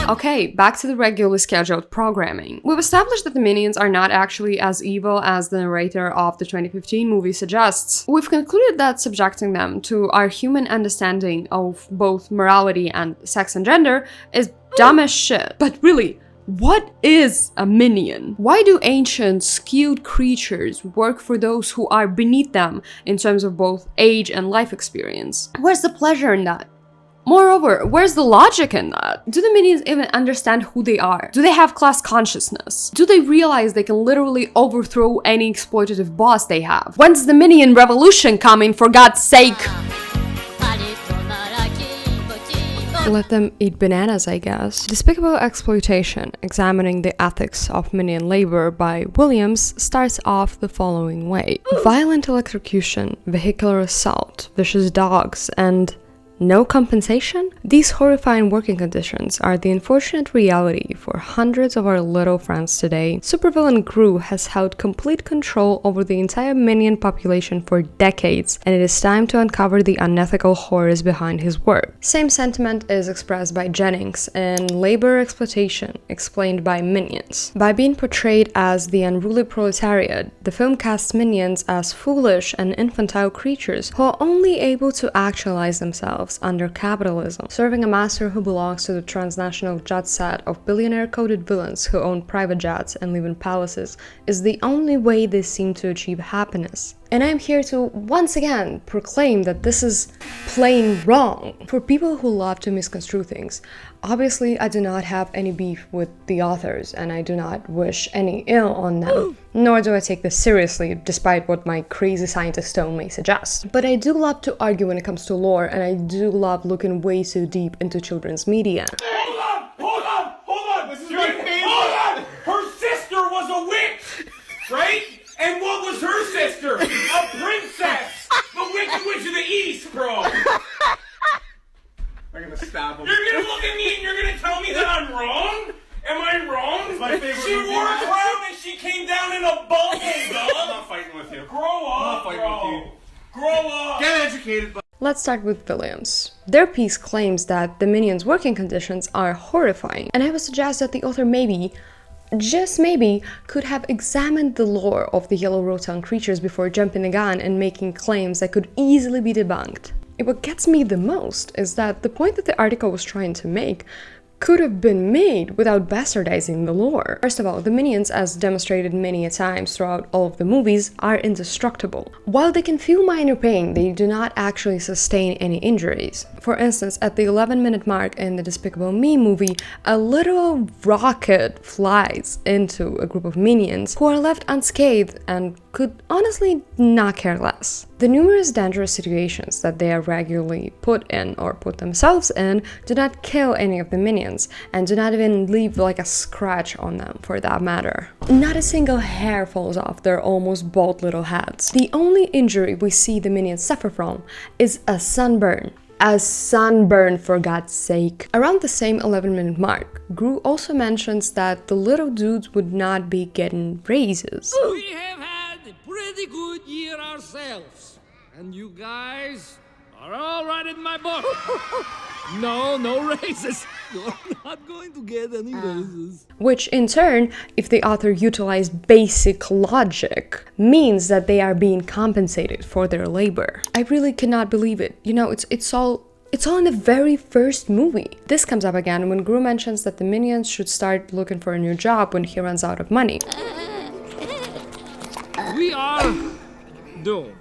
Okay, back to the regularly scheduled programming. We've established that the minions are not actually as evil as the narrator of the 2015 movie suggests. We've concluded that subjecting them to our human understanding of both morality and sex and gender is dumb as shit. But really, what is a minion? Why do ancient, skewed creatures work for those who are beneath them in terms of both age and life experience? Where's the pleasure in that? Moreover, where's the logic in that? Do the minions even understand who they are? Do they have class consciousness? Do they realize they can literally overthrow any exploitative boss they have? When's the minion revolution coming, for God's sake? Let them eat bananas, I guess. Despicable Exploitation, Examining the Ethics of Minion Labor by Williams starts off the following way. Violent electrocution, vehicular assault, vicious dogs, and no compensation? These horrifying working conditions are the unfortunate reality for hundreds of our little friends today. Supervillain Gru has held complete control over the entire minion population for decades, and it is time to uncover the unethical horrors behind his work. Same sentiment is expressed by Jennings in Labor Exploitation, Explained by Minions. By being portrayed as the unruly proletariat, the film casts minions as foolish and infantile creatures who are only able to actualize themselves under capitalism. Serving a master who belongs to the transnational jet set of billionaire-coded villains who own private jets and live in palaces is the only way they seem to achieve happiness. And I'm here to once again proclaim that this is plain wrong. For people who love to misconstrue things, obviously I do not have any beef with the authors, and I do not wish any ill on them, nor do I take this seriously, despite what my crazy scientist tone may suggest. But I do love to argue when it comes to lore, and I do love looking way too deep into children's media. Hold on! This is my favorite. Hold on! Her sister was a witch, right? And what was her sister? A princess! The Wicked Witch of the East, bro! I'm gonna stab him. You're gonna look at me and you're gonna tell me that I'm wrong? Am I wrong? It's my favorite movie. Wore a crown and she came down in a bubble, dog! I'm not fighting with you. Grow up, bro! Grow up! Get educated, bro! Let's start with Williams. Their piece claims that the minions' working conditions are horrifying, and I would suggest that the author maybe, just maybe, could have examined the lore of the yellow rotan creatures before jumping the gun and making claims that could easily be debunked. And what gets me the most is that the point that the article was trying to make could have been made without bastardizing the lore. First of all, the minions, as demonstrated many a times throughout all of the movies, are indestructible. While they can feel minor pain, they do not actually sustain any injuries. For instance, at the 11-minute mark in the Despicable Me movie, a literal rocket flies into a group of minions who are left unscathed and could honestly not care less. The numerous dangerous situations that they are regularly put in or put themselves in do not kill any of the minions, and do not even leave like a scratch on them for that matter. Not a single hair falls off their almost bald little heads. The only injury we see the minions suffer from is a sunburn. A sunburn, for God's sake. Around the same 11-minute mark, Gru also mentions that the little dudes would not be getting raises. We have had a pretty good year ourselves, and you guys are all right in my book. No raises. You're not going to get any raises. Which in turn, if the author utilized basic logic, means that they are being compensated for their labor. I really cannot believe it. You know, it's all in the very first movie. This comes up again when Gru mentions that the minions should start looking for a new job when he runs out of money. We are doomed.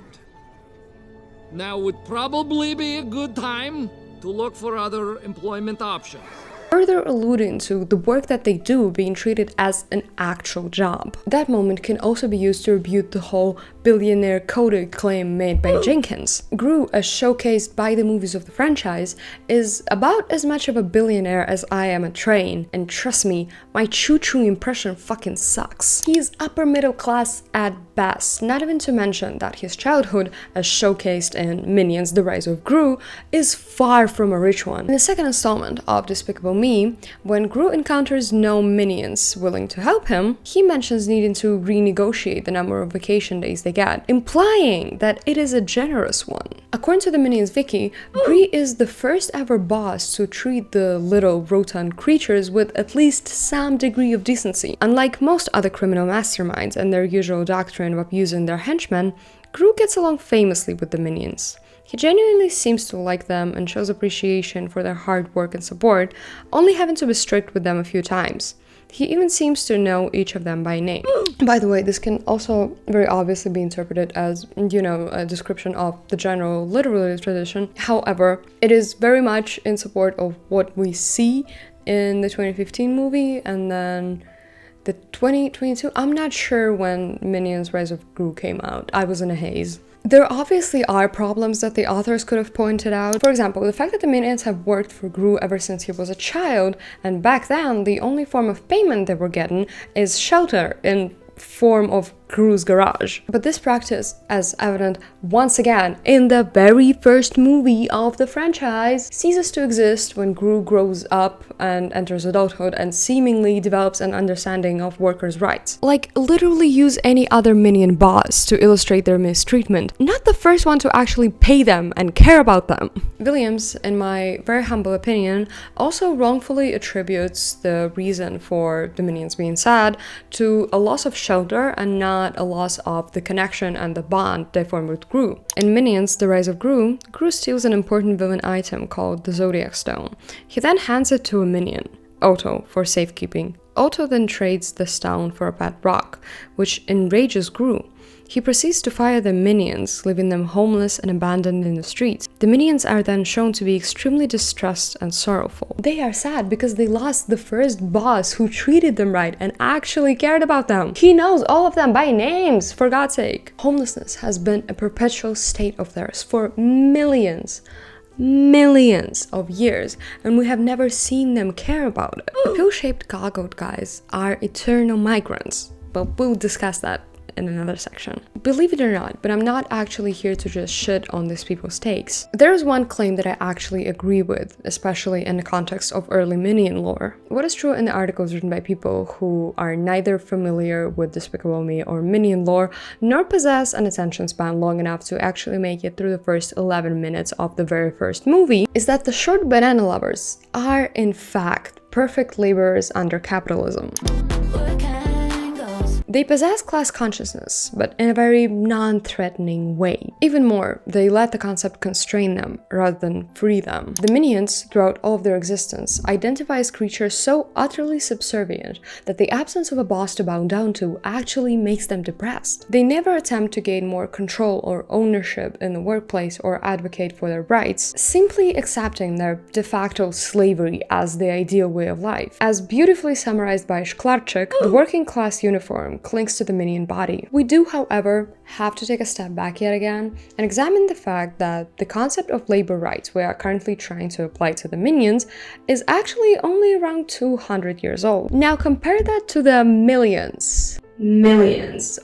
Now would probably be a good time to look for other employment options. Further alluding to the work that they do being treated as an actual job. That moment can also be used to rebuke the whole billionaire-coded claim made by Jenkins. Gru, as showcased by the movies of the franchise, is about as much of a billionaire as I am a train, and trust me, my choo-choo impression fucking sucks. He's upper middle class at best, not even to mention that his childhood, as showcased in Minions: The Rise of Gru, is far from a rich one. In the second installment of Despicable Me, when Gru encounters no minions willing to help him, he mentions needing to renegotiate the number of vacation days they get, implying that it is a generous one. According to the Minions wiki, Gru is the first ever boss to treat the little rotan creatures with at least some degree of decency. Unlike most other criminal masterminds and their usual doctrine of abusing their henchmen, Gru gets along famously with the minions. He genuinely seems to like them and shows appreciation for their hard work and support, only having to be strict with them a few times. He even seems to know each of them by name. By the way, this can also very obviously be interpreted as, a description of the general literary tradition. However, it is very much in support of what we see in the 2015 movie, and then the 2022, I'm not sure when Minions Rise of Gru came out. I was in a haze. There obviously are problems that the authors could have pointed out. For example, the fact that the minions have worked for Gru ever since he was a child, and back then the only form of payment they were getting is shelter in form of Gru's garage. But this practice, as evident once again in the very first movie of the franchise, ceases to exist when Gru grows up and enters adulthood and seemingly develops an understanding of workers' rights. Like, literally use any other minion boss to illustrate their mistreatment, not the first one to actually pay them and care about them. Williams, in my very humble opinion, also wrongfully attributes the reason for the minions being sad to a loss of shelter and not a loss of the connection and the bond they form with Gru. In Minions: The Rise of Gru, Gru steals an important villain item called the Zodiac Stone. He then hands it to a minion, Otto, for safekeeping. Otto then trades the stone for a pet rock, which enrages Gru. He proceeds to fire the minions, leaving them homeless and abandoned in the streets. The minions are then shown to be extremely distressed and sorrowful. They are sad because they lost the first boss who treated them right and actually cared about them. He knows all of them by names, for God's sake. Homelessness has been a perpetual state of theirs for millions of years, and we have never seen them care about it. The pill-shaped goggled guys are eternal migrants, but we'll discuss that in another section. Believe it or not, but I'm not actually here to just shit on these people's takes. There is one claim that I actually agree with, especially in the context of early minion lore. What is true in the articles written by people who are neither familiar with Despicable Me or minion lore, nor possess an attention span long enough to actually make it through the first 11 minutes of the very first movie, is that the short banana lovers are in fact perfect laborers under capitalism. They possess class consciousness, but in a very non-threatening way. Even more, they let the concept constrain them rather than free them. The minions, throughout all of their existence, identify as creatures so utterly subservient that the absence of a boss to bow down to actually makes them depressed. They never attempt to gain more control or ownership in the workplace or advocate for their rights, simply accepting their de facto slavery as the ideal way of life. As beautifully summarized by Szklarczyk, the working class uniform clings to the minion body. We do, however, have to take a step back yet again and examine the fact that the concept of labor rights we are currently trying to apply to the minions is actually only around 200 years old. Now compare that to the millions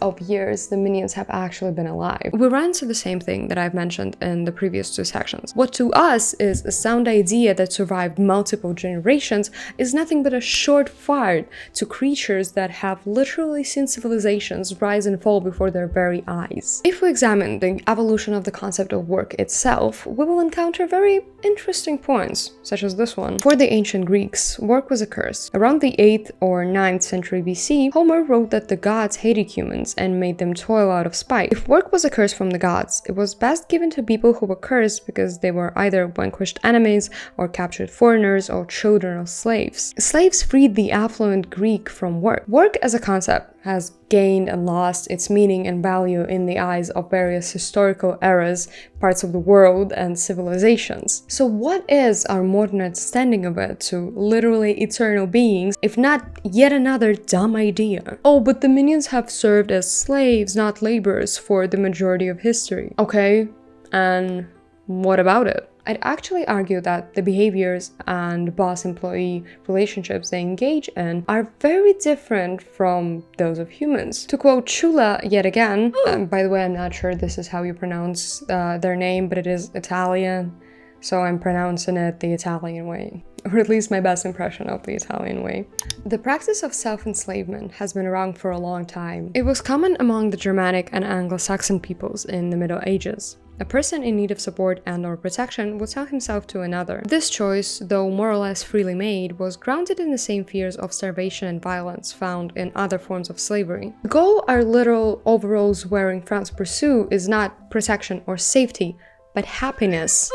of years the minions have actually been alive. We run into the same thing that I've mentioned in the previous two sections. What to us is a sound idea that survived multiple generations is nothing but a short fart to creatures that have literally seen civilizations rise and fall before their very eyes. If we examine the evolution of the concept of work itself, we will encounter very interesting points, such as this one. For the ancient Greeks, work was a curse. Around the 8th or 9th century BC, Homer wrote that the gods hated humans and made them toil out of spite. If work was a curse from the gods, it was best given to people who were cursed because they were either vanquished enemies or captured foreigners or children of slaves. Slaves freed the affluent Greek from work. Work as a concept has gained and lost its meaning and value in the eyes of various historical eras, parts of the world, and civilizations. So what is our modern understanding of it to literally eternal beings, if not yet another dumb idea? Oh, but the minions have served as slaves, not laborers, for the majority of history. Okay, and what about it? I'd actually argue that the behaviors and boss-employee relationships they engage in are very different from those of humans. To quote Chula yet again, by the way, I'm not sure this is how you pronounce their name, but it is Italian, so I'm pronouncing it the Italian way, or at least my best impression of the Italian way. The practice of self-enslavement has been around for a long time. It was common among the Germanic and Anglo-Saxon peoples in the Middle Ages. A person in need of support and/or protection would sell himself to another. This choice, though more or less freely made, was grounded in the same fears of starvation and violence found in other forms of slavery. The goal our literal overalls-wearing friends pursue is not protection or safety, but happiness.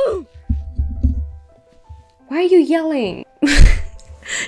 Why are you yelling?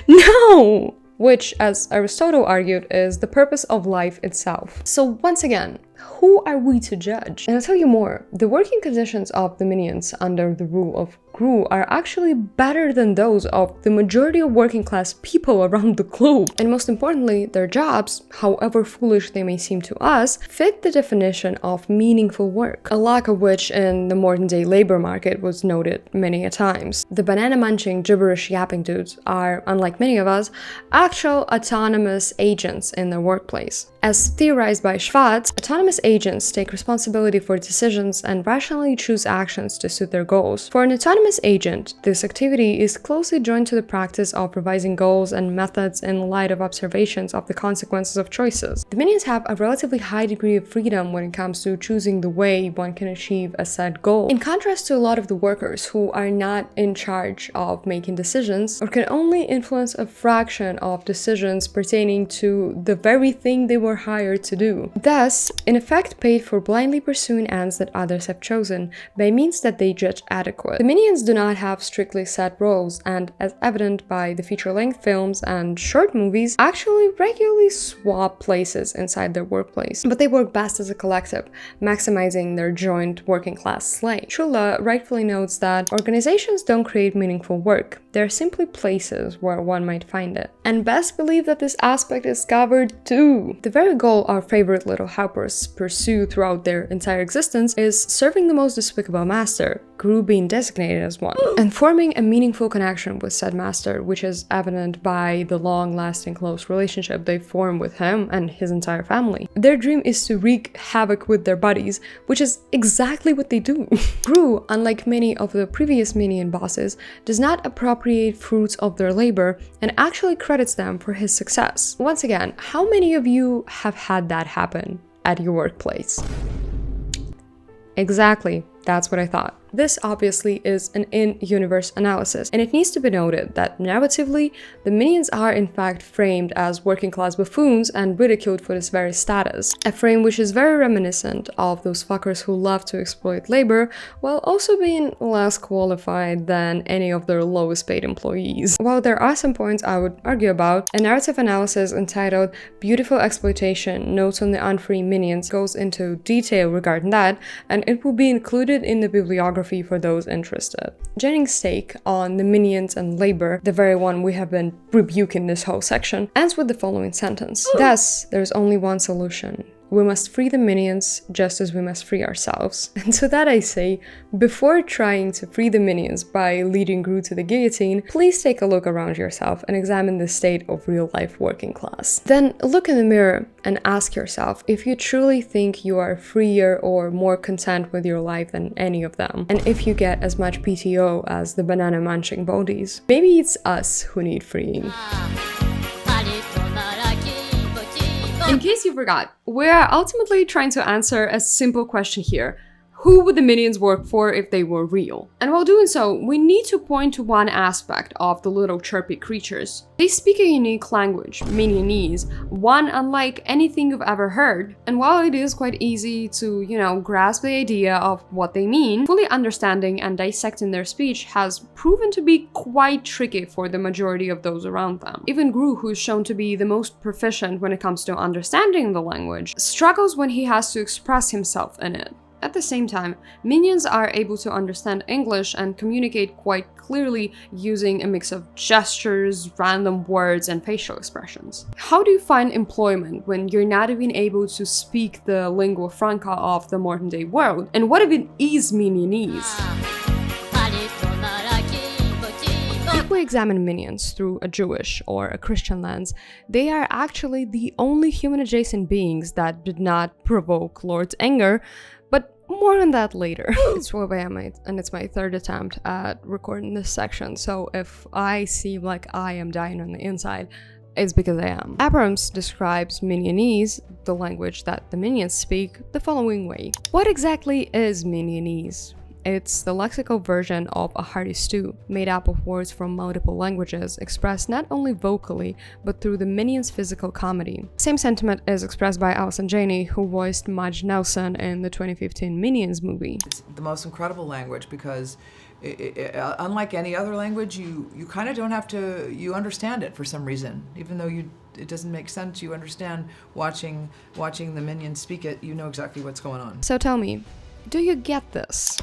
No! which, as Aristotle argued, is the purpose of life itself. So once again, who are we to judge? And I'll tell you more, the working conditions of the minions under the rule of Gru are actually better than those of the majority of working class people around the globe. And most importantly, their jobs, however foolish they may seem to us, fit the definition of meaningful work, a lack of which in the modern day labor market was noted many a times. The banana munching, gibberish yapping dudes are, unlike many of us, actual autonomous agents in their workplace. As theorized by Schwartz, autonomous agents take responsibility for decisions and rationally choose actions to suit their goals. For an autonomous agent, this activity is closely joined to the practice of revising goals and methods in light of observations of the consequences of choices. The minions have a relatively high degree of freedom when it comes to choosing the way one can achieve a set goal, in contrast to a lot of the workers who are not in charge of making decisions or can only influence a fraction of decisions pertaining to the very thing they were hired to do. Thus, in effect, paid for blindly pursuing ends that others have chosen by means that they judge adequate. The minions do not have strictly set roles, and as evident by the feature-length films and short movies, actually regularly swap places inside their workplace. But they work best as a collective, maximizing their joint working class slay. Schuller rightfully notes that organizations don't create meaningful work, they're simply places where one might find it. And best believe that this aspect is covered too. The very goal our favorite little helpers pursue throughout their entire existence is serving the most despicable master, Gru being designated as one, and forming a meaningful connection with said master, which is evident by the long-lasting close relationship they form with him and his entire family. Their dream is to wreak havoc with their buddies, which is exactly what they do. Gru, unlike many of the previous minion bosses, does not appropriate fruits of their labor and actually credits them for his success. Once again, how many of you have had that happen at your workplace? Exactly, that's what I thought. This obviously is an in-universe analysis, and it needs to be noted that narratively, the minions are in fact framed as working-class buffoons and ridiculed for this very status, a frame which is very reminiscent of those fuckers who love to exploit labor while also being less qualified than any of their lowest paid employees. While there are some points I would argue about, a narrative analysis entitled Beautiful Exploitation, Notes on the Unfree Minions goes into detail regarding that, and it will be included in the bibliography for those interested. Jennings' take on the minions and labor, the very one we have been rebuking this whole section, ends with the following sentence. Thus, there's only one solution. We must free the minions just as we must free ourselves. And to that I say, before trying to free the minions by leading Gru to the guillotine, please take a look around yourself and examine the state of real-life working class. Then look in the mirror and ask yourself if you truly think you are freer or more content with your life than any of them, and if you get as much PTO as the banana-munching bodies. Maybe it's us who need freeing. In case you forgot, we are ultimately trying to answer a simple question here. Who would the minions work for if they were real? And while doing so, we need to point to one aspect of the little chirpy creatures. They speak a unique language, minionese, one unlike anything you've ever heard. And while it is quite easy to, grasp the idea of what they mean, fully understanding and dissecting their speech has proven to be quite tricky for the majority of those around them. Even Gru, who is shown to be the most proficient when it comes to understanding the language, struggles when he has to express himself in it. At the same time, minions are able to understand English and communicate quite clearly using a mix of gestures, random words, and facial expressions. How do you find employment when you're not even able to speak the lingua franca of the modern day world? And what if it is minionese? If we examine minions through a Jewish or a Christian lens, they are actually the only human-adjacent beings that did not provoke Lord's anger, but more on that later. It's 12 AM and it's my third attempt at recording this section, so if I seem like I am dying on the inside, it's because I am. Abrams describes minionese, the language that the minions speak, the following way. What exactly is minionese? It's the lexical version of a hearty stew, made up of words from multiple languages, expressed not only vocally, but through the Minions' physical comedy. Same sentiment is expressed by Allison Janney, who voiced Madge Nelson in the 2015 Minions movie. It's the most incredible language because unlike any other language, you kind of don't have to, you understand it for some reason. Even though it doesn't make sense, you understand watching the minions speak it, you know exactly what's going on. So tell me, do you get this?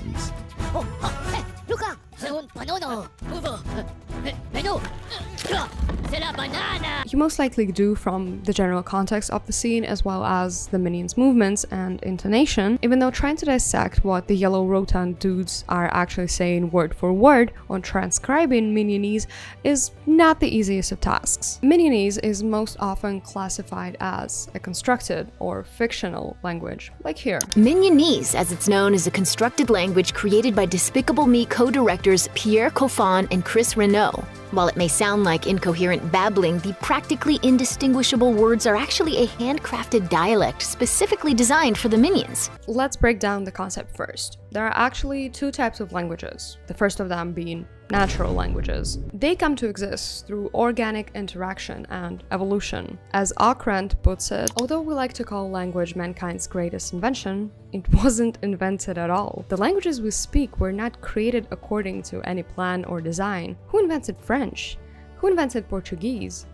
You most likely do from the general context of the scene as well as the minions' movements and intonation, even though trying to dissect what the yellow rotund dudes are actually saying word for word or transcribing minionese is not the easiest of tasks. Minionese is most often classified as a constructed or fictional language, like here. Minionese, as it's known, is a constructed language created by Despicable Me co-directors Pierre Coffin and Chris Renaud. While it may sound like incoherent babbling, the practically indistinguishable words are actually a handcrafted dialect specifically designed for the minions. Let's break down the concept first. There are actually two types of languages, the first of them being natural languages. They come to exist through organic interaction and evolution. As Arendt puts it, although we like to call language mankind's greatest invention, it wasn't invented at all. The languages we speak were not created according to any plan or design. Who invented French? Who invented Portuguese?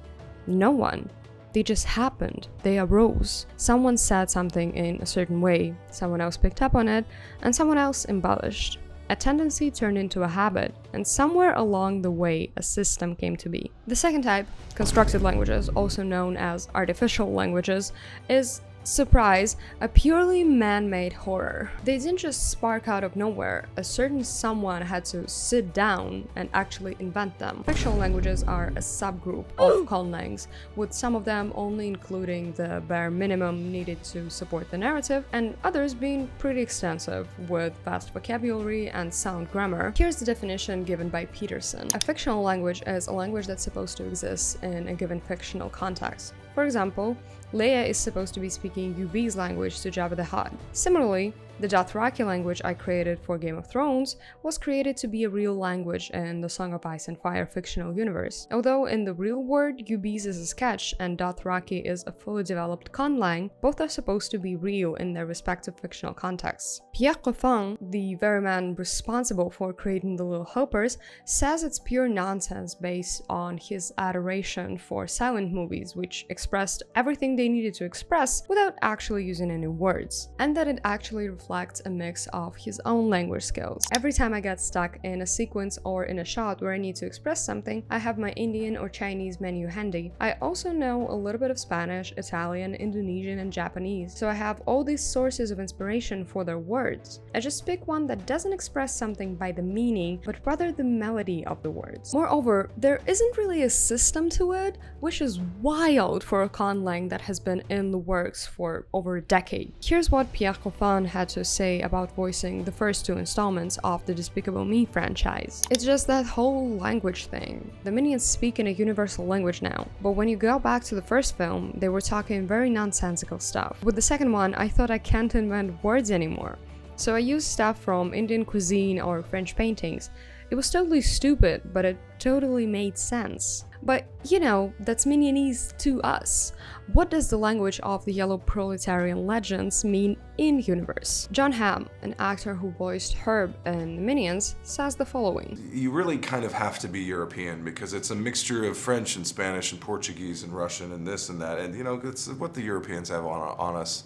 No one. They just happened. They arose. Someone said something in a certain way, someone else picked up on it, and someone else embellished. A tendency turned into a habit, and somewhere along the way, a system came to be. The second type, constructed languages, also known as artificial languages, is, surprise, a purely man-made horror. They didn't just spark out of nowhere. A certain someone had to sit down and actually invent them. Fictional languages are a subgroup of conlangs, with some of them only including the bare minimum needed to support the narrative, and others being pretty extensive, with vast vocabulary and sound grammar. Here's the definition given by Peterson. A fictional language is a language that's supposed to exist in a given fictional context. For example, Leia is supposed to be speaking Yubi's language to Jabba the Hutt. Similarly, the Dothraki language I created for Game of Thrones was created to be a real language in the Song of Ice and Fire fictional universe. Although in the real world, Yubi's is a sketch and Dothraki is a fully developed conlang, both are supposed to be real in their respective fictional contexts. Pierre Coffin, the very man responsible for creating the Little Helpers, says it's pure nonsense based on his adoration for silent movies, which expressed everything they needed to express without actually using any words, and that it actually reflects a mix of his own language skills. Every time I get stuck in a sequence or in a shot where I need to express something, I have my Indian or Chinese menu handy. I also know a little bit of Spanish, Italian, Indonesian, and Japanese, so I have all these sources of inspiration for their words. I just pick one that doesn't express something by the meaning, but rather the melody of the words. Moreover, there isn't really a system to it, which is wild for a conlang that has been in the works for over a decade. Here's what Pierre Coffin had to say about voicing the first two installments of the Despicable Me franchise. It's just that whole language thing. The minions speak in a universal language now, but when you go back to the first film, they were talking very nonsensical stuff. With the second one, I thought I can't invent words anymore. So I used stuff from Indian cuisine or French paintings. It was totally stupid, but it totally made sense. But, you know, that's minionese to us. What does the language of the yellow proletarian legends mean in universe? John Hamm, an actor who voiced Herb in the Minions, says the following. You really kind of have to be European because it's a mixture of French and Spanish and Portuguese and Russian and this and that. And, you know, it's what the Europeans have on us.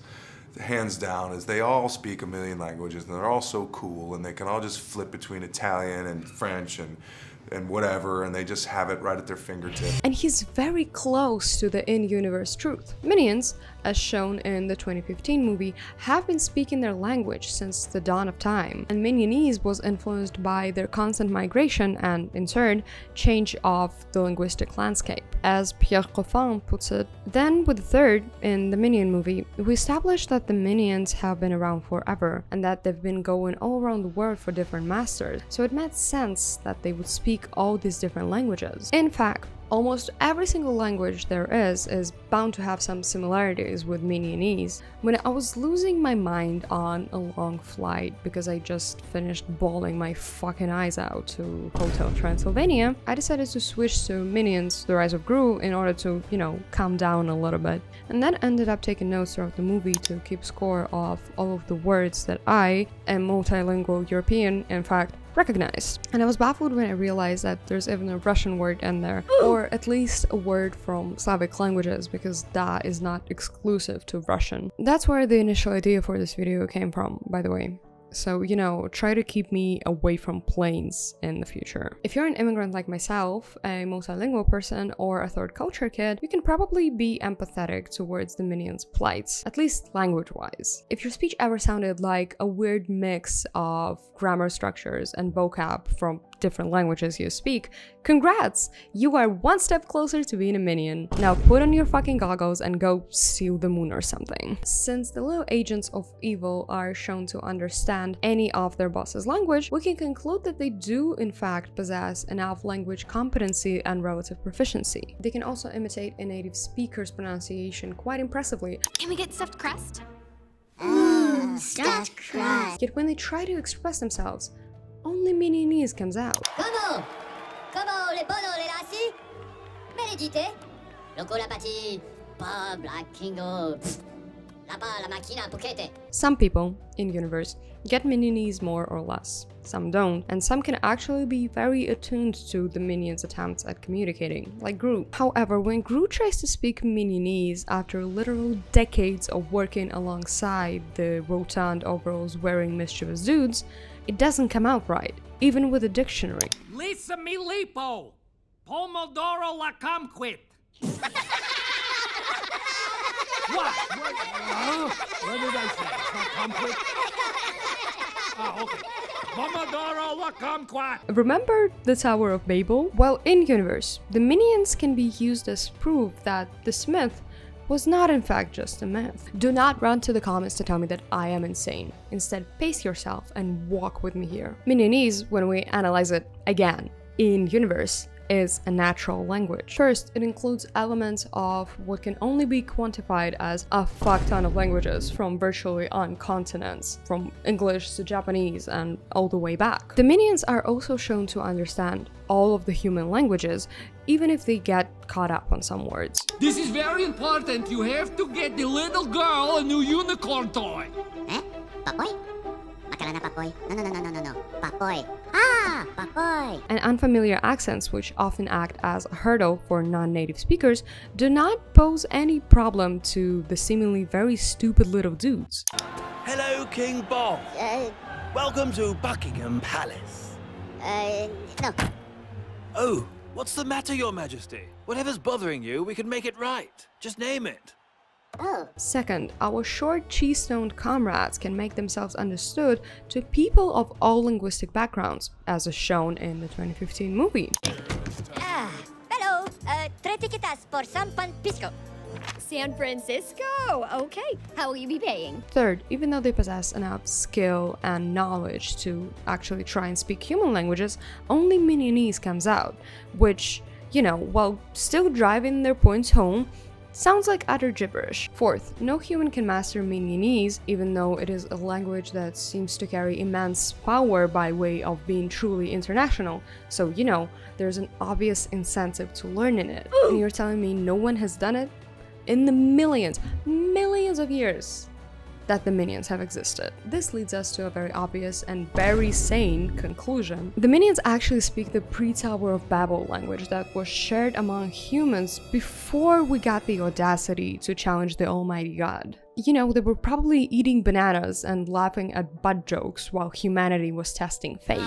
Hands down, is they all speak a million languages and they're all so cool and they can all just flip between Italian and French and whatever, and they just have it right at their fingertips. And he's very close to the in-universe truth. Minions, as shown in the 2015 movie, have been speaking their language since the dawn of time, and minionese was influenced by their constant migration and, in turn, change of the linguistic landscape. As Pierre Coffin puts it, then with the third, in the Minion movie, we established that the minions have been around forever, and that they've been going all around the world for different masters, so it made sense that they would speak all these different languages. In fact, Almost every single language there is bound to have some similarities with minionese. When I was losing my mind on a long flight because I just finished bawling my fucking eyes out to Hotel Transylvania, I decided to switch to Minions: The Rise of Gru in order to, calm down a little bit. And then ended up taking notes throughout the movie to keep score of all of the words that I, a multilingual European, in fact, recognized. And I was baffled when I realized that there's even a Russian word in there, or at least a word from Slavic languages, because that is not exclusive to Russian. That's where the initial idea for this video came from, by the way. So, try to keep me away from planes in the future. If you're an immigrant like myself, a multilingual person, or a third culture kid, you can probably be empathetic towards the minions' plights, at least language-wise. If your speech ever sounded like a weird mix of grammar structures and vocab from different languages you speak, congrats! You are one step closer to being a minion. Now put on your fucking goggles and go steal the moon or something. Since the little agents of evil are shown to understand any of their boss's language, we can conclude that they do in fact possess enough language competency and relative proficiency. They can also imitate a native speaker's pronunciation quite impressively. Can we get stuffed crust? Stuffed crust. Yet when they try to express themselves, only minionese comes out. Comment? Comment les bonhommes les lassis? Méditer? Loco la pâti, Bob la kingo, la machina poquete. Some people, in-universe, get minionese more or less. Some don't, and some can actually be very attuned to the minions' attempts at communicating, like Gru. However, when Gru tries to speak minionese after literal decades of working alongside the rotund overalls wearing mischievous dudes, it doesn't come out right, even with a dictionary. Lisa mi lipo, pomodoro la comquit. What? What did I say? Comquit? Oh, okay. Pomodoro la kumquat. Remember the Tower of Babel? Well, in universe, the minions can be used as proof that the Smith was not in fact just a myth. Do not run to the comments to tell me that I am insane. Instead, pace yourself and walk with me here. Minionese, when we analyze it again, in universe, is a natural language. First, it includes elements of what can only be quantified as a fuck ton of languages from virtually on continents, from English to Japanese and all the way back. The minions are also shown to understand all of the human languages, even if they get caught up on some words. This is very important. You have to get the little girl a new unicorn toy. Eh? Papoy? Bacala na papoy? No. Papoy. Ah, papoy. And unfamiliar accents, which often act as a hurdle for non-native speakers, do not pose any problem to the seemingly very stupid little dudes. Hello, King Bob. Welcome to Buckingham Palace. No. Oh, what's the matter, Your Majesty? Whatever's bothering you, we can make it right. Just name it. Oh. Second, our short cheese-stoned comrades can make themselves understood to people of all linguistic backgrounds, as is shown in the 2015 movie. Hello. Tres tiquitas por San Francisco. San Francisco? Okay. How will you be paying? Third, even though they possess enough skill and knowledge to actually try and speak human languages, only minionese comes out, which, while still driving their points home, sounds like utter gibberish. Fourth, no human can master minionese, even though it is a language that seems to carry immense power by way of being truly international. So, there's an obvious incentive to learning it. And you're telling me no one has done it? In the millions of years that the minions have existed. This leads us to a very obvious and very sane conclusion. The minions actually speak the pre-Tower-of-Babel language that was shared among humans before we got the audacity to challenge the almighty god. They were probably eating bananas and laughing at butt jokes while humanity was testing fate.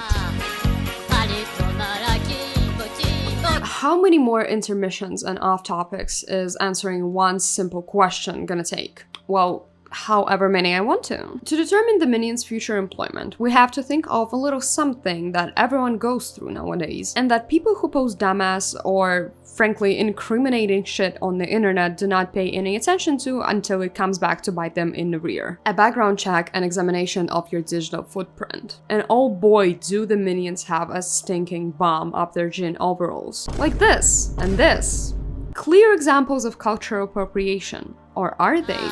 How many more intermissions and off topics is answering one simple question gonna take? Well, however many I want to. To determine the minion's future employment, we have to think of a little something that everyone goes through nowadays, and that people who post dumbass or frankly incriminating shit on the internet do not pay any attention to until it comes back to bite them in the rear. A background check and examination of your digital footprint. And oh boy, do the minions have a stinking bomb up their gin overalls. Like this and this. Clear examples of cultural appropriation. Or are they?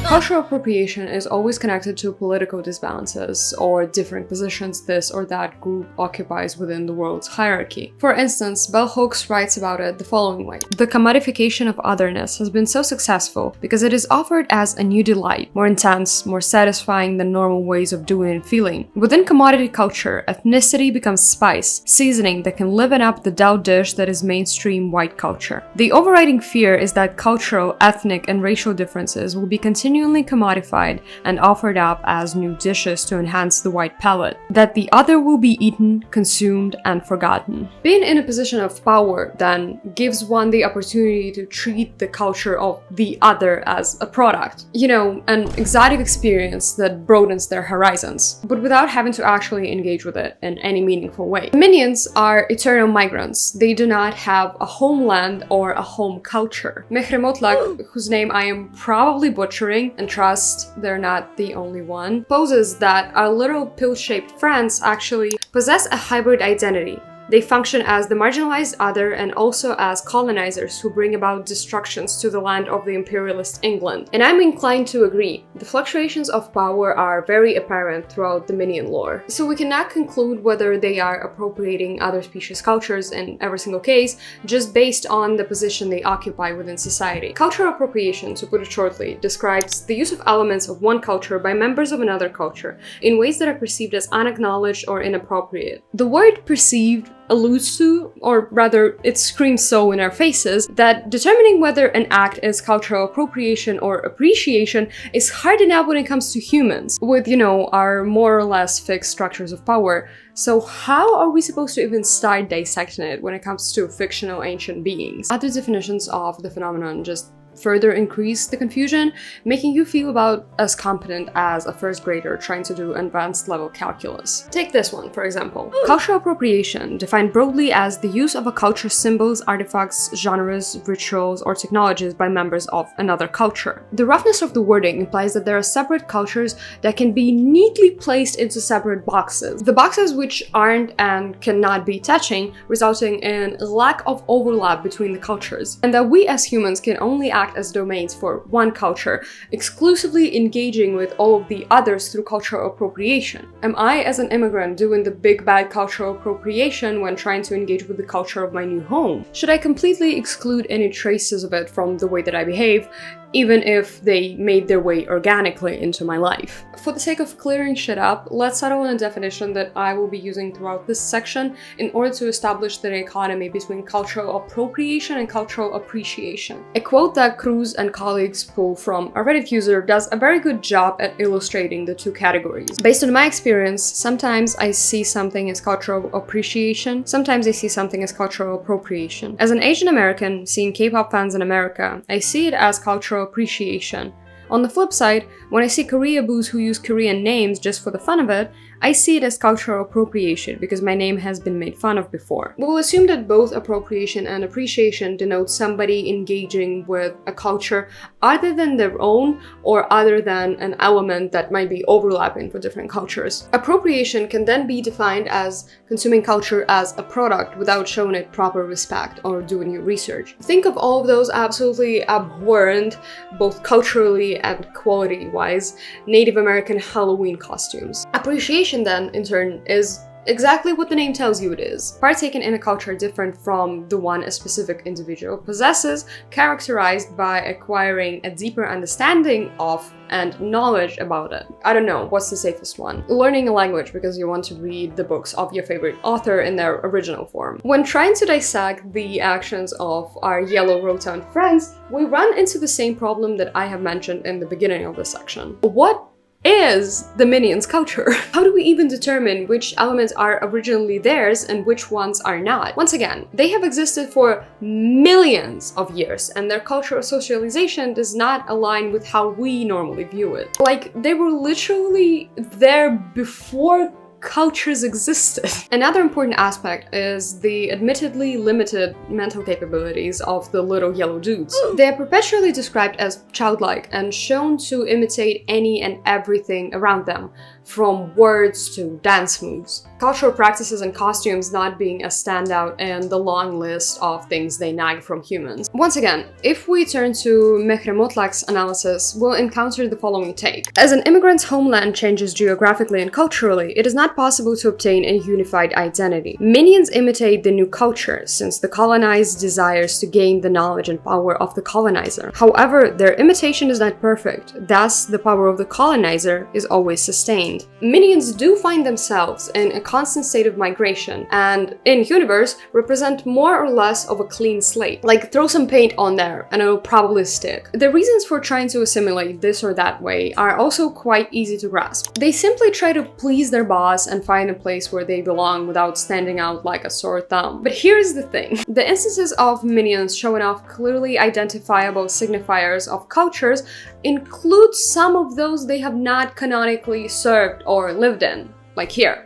Cultural appropriation is always connected to political disbalances or different positions this or that group occupies within the world's hierarchy. For instance, Bell Hooks writes about it the following way. The commodification of otherness has been so successful because it is offered as a new delight, more intense, more satisfying than normal ways of doing and feeling. Within commodity culture, ethnicity becomes spice, seasoning that can liven up the dull dish that is mainstream white culture. The overriding fear is that cultural, ethnic, and racial differences will be continually commodified and offered up as new dishes to enhance the white palate, that the other will be eaten, consumed, and forgotten. Being in a position of power, then, gives one the opportunity to treat the culture of the other as a product. You know, an exotic experience that broadens their horizons, but without having to actually engage with it in any meaningful way. Minions are eternal migrants. They do not have a homeland or a home culture. Mehremotlak, whose name I am probably butchering, and trust they're not the only one, poses that our little pill-shaped friends actually possess a hybrid identity. They function as the marginalized other and also as colonizers who bring about destructions to the land of the imperialist England. And I'm inclined to agree. The fluctuations of power are very apparent throughout the minion lore. So we cannot conclude whether they are appropriating other species' cultures in every single case, just based on the position they occupy within society. Cultural appropriation, to put it shortly, describes the use of elements of one culture by members of another culture in ways that are perceived as unacknowledged or inappropriate. The word perceived alludes to, or rather it screams so in our faces, that determining whether an act is cultural appropriation or appreciation is hard enough when it comes to humans, with, you know, our more or less fixed structures of power. So how are we supposed to even start dissecting it when it comes to fictional ancient beings? Other definitions of the phenomenon just further increase the confusion, making you feel about as competent as a first grader trying to do advanced level calculus. Take this one, for example. Cultural appropriation, defined broadly as the use of a culture's symbols, artifacts, genres, rituals, or technologies by members of another culture. The roughness of the wording implies that there are separate cultures that can be neatly placed into separate boxes. The boxes which aren't and cannot be touching, resulting in a lack of overlap between the cultures, and that we as humans can only act as domains for one culture, exclusively engaging with all of the others through cultural appropriation. Am I, as an immigrant, doing the big bad cultural appropriation when trying to engage with the culture of my new home? Should I completely exclude any traces of it from the way that I behave, even if they made their way organically into my life? For the sake of clearing shit up, let's settle on a definition that I will be using throughout this section in order to establish the dichotomy between cultural appropriation and cultural appreciation. A quote that Cruz and colleagues pull from a Reddit user does a very good job at illustrating the two categories. Based on my experience, sometimes I see something as cultural appreciation, sometimes I see something as cultural appropriation. As an Asian American seeing K-pop fans in America, I see it as cultural appreciation. On the flip side, when I see Koreaboos who use Korean names just for the fun of it, I see it as cultural appropriation because my name has been made fun of before. We'll assume that both appropriation and appreciation denote somebody engaging with a culture other than their own or other than an element that might be overlapping for different cultures. Appropriation can then be defined as consuming culture as a product without showing it proper respect or doing your research. Think of all of those absolutely abhorrent, both culturally and quality-wise, Native American Halloween costumes. Appreciation then, in turn, is exactly what the name tells you it is. Partaking in a culture different from the one a specific individual possesses, characterized by acquiring a deeper understanding of and knowledge about it. I don't know, what's the safest one? Learning a language because you want to read the books of your favorite author in their original form. When trying to dissect the actions of our yellow rotund friends, we run into the same problem that I have mentioned in the beginning of this section. What is the minions culture. How do we even determine which elements are originally theirs and which ones are not? Once again, they have existed for millions of years and their cultural socialization does not align with how we normally view it. Like, they were literally there before cultures existed. Another important aspect is the admittedly limited mental capabilities of the little yellow dudes. They are perpetually described as childlike and shown to imitate any and everything around them, from words to dance moves. Cultural practices and costumes not being a standout in the long list of things they nag from humans. Once again, if we turn to Mehremotlak's analysis, we'll encounter the following take. As an immigrant's homeland changes geographically and culturally, it is not possible to obtain a unified identity. Minions imitate the new culture, since the colonized desires to gain the knowledge and power of the colonizer. However, their imitation is not perfect, thus the power of the colonizer is always sustained. Minions do find themselves in a constant state of migration, and in universe represent more or less of a clean slate. Like, throw some paint on there and it'll probably stick. The reasons for trying to assimilate this or that way are also quite easy to grasp. They simply try to please their boss and find a place where they belong without standing out like a sore thumb. But here's the thing. The instances of minions showing off clearly identifiable signifiers of cultures include some of those they have not canonically served or lived in, like here.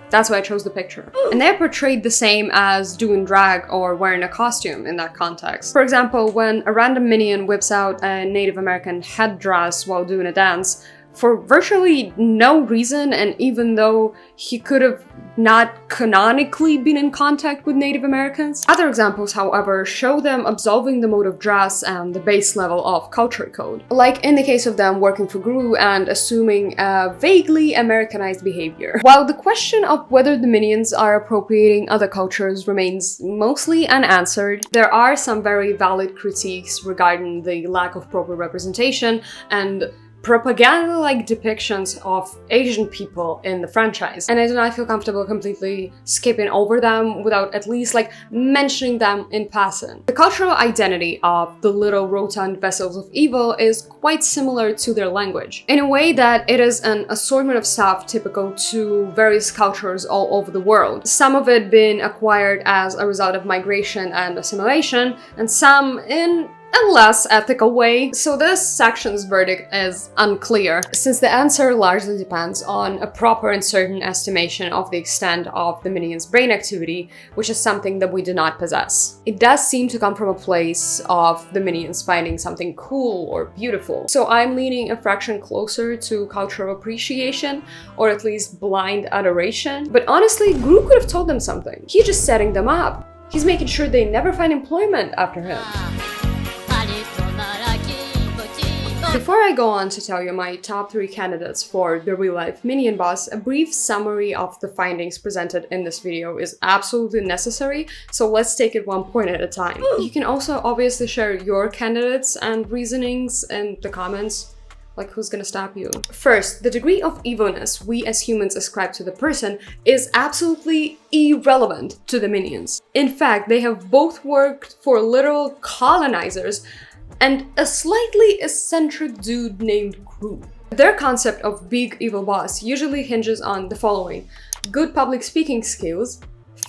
That's why I chose the picture. And they are portrayed the same as doing drag or wearing a costume in that context. For example, when a random minion whips out a Native American headdress while doing a dance, for virtually no reason, and even though he could have not canonically been in contact with Native Americans. Other examples, however, show them absolving the mode of dress and the base level of culture code. Like in the case of them working for Gru and assuming a vaguely Americanized behavior. While the question of whether the minions are appropriating other cultures remains mostly unanswered, there are some very valid critiques regarding the lack of proper representation and propaganda-like depictions of Asian people in the franchise, and I do not feel comfortable completely skipping over them without at least mentioning them in passing. The cultural identity of the little rotund vessels of evil is quite similar to their language, in a way that it is an assortment of stuff typical to various cultures all over the world, some of it being acquired as a result of migration and assimilation, and some in a less ethical way. So this section's verdict is unclear, since the answer largely depends on a proper and certain estimation of the extent of the minion's brain activity, which is something that we do not possess. It does seem to come from a place of the minions finding something cool or beautiful. So I'm leaning a fraction closer to cultural appreciation, or at least blind adoration. But honestly, Gru could have told them something. He's just setting them up. He's making sure they never find employment after him. Before I go on to tell you my top 3 candidates for the real-life minion boss, a brief summary of the findings presented in this video is absolutely necessary, so let's take it one point at a time. You can also obviously share your candidates and reasonings in the comments. Like, who's gonna stop you? First, the degree of evilness we as humans ascribe to the person is absolutely irrelevant to the minions. In fact, they have both worked for literal colonizers and a slightly eccentric dude named Gru. Their concept of big evil boss usually hinges on the following: good public speaking skills,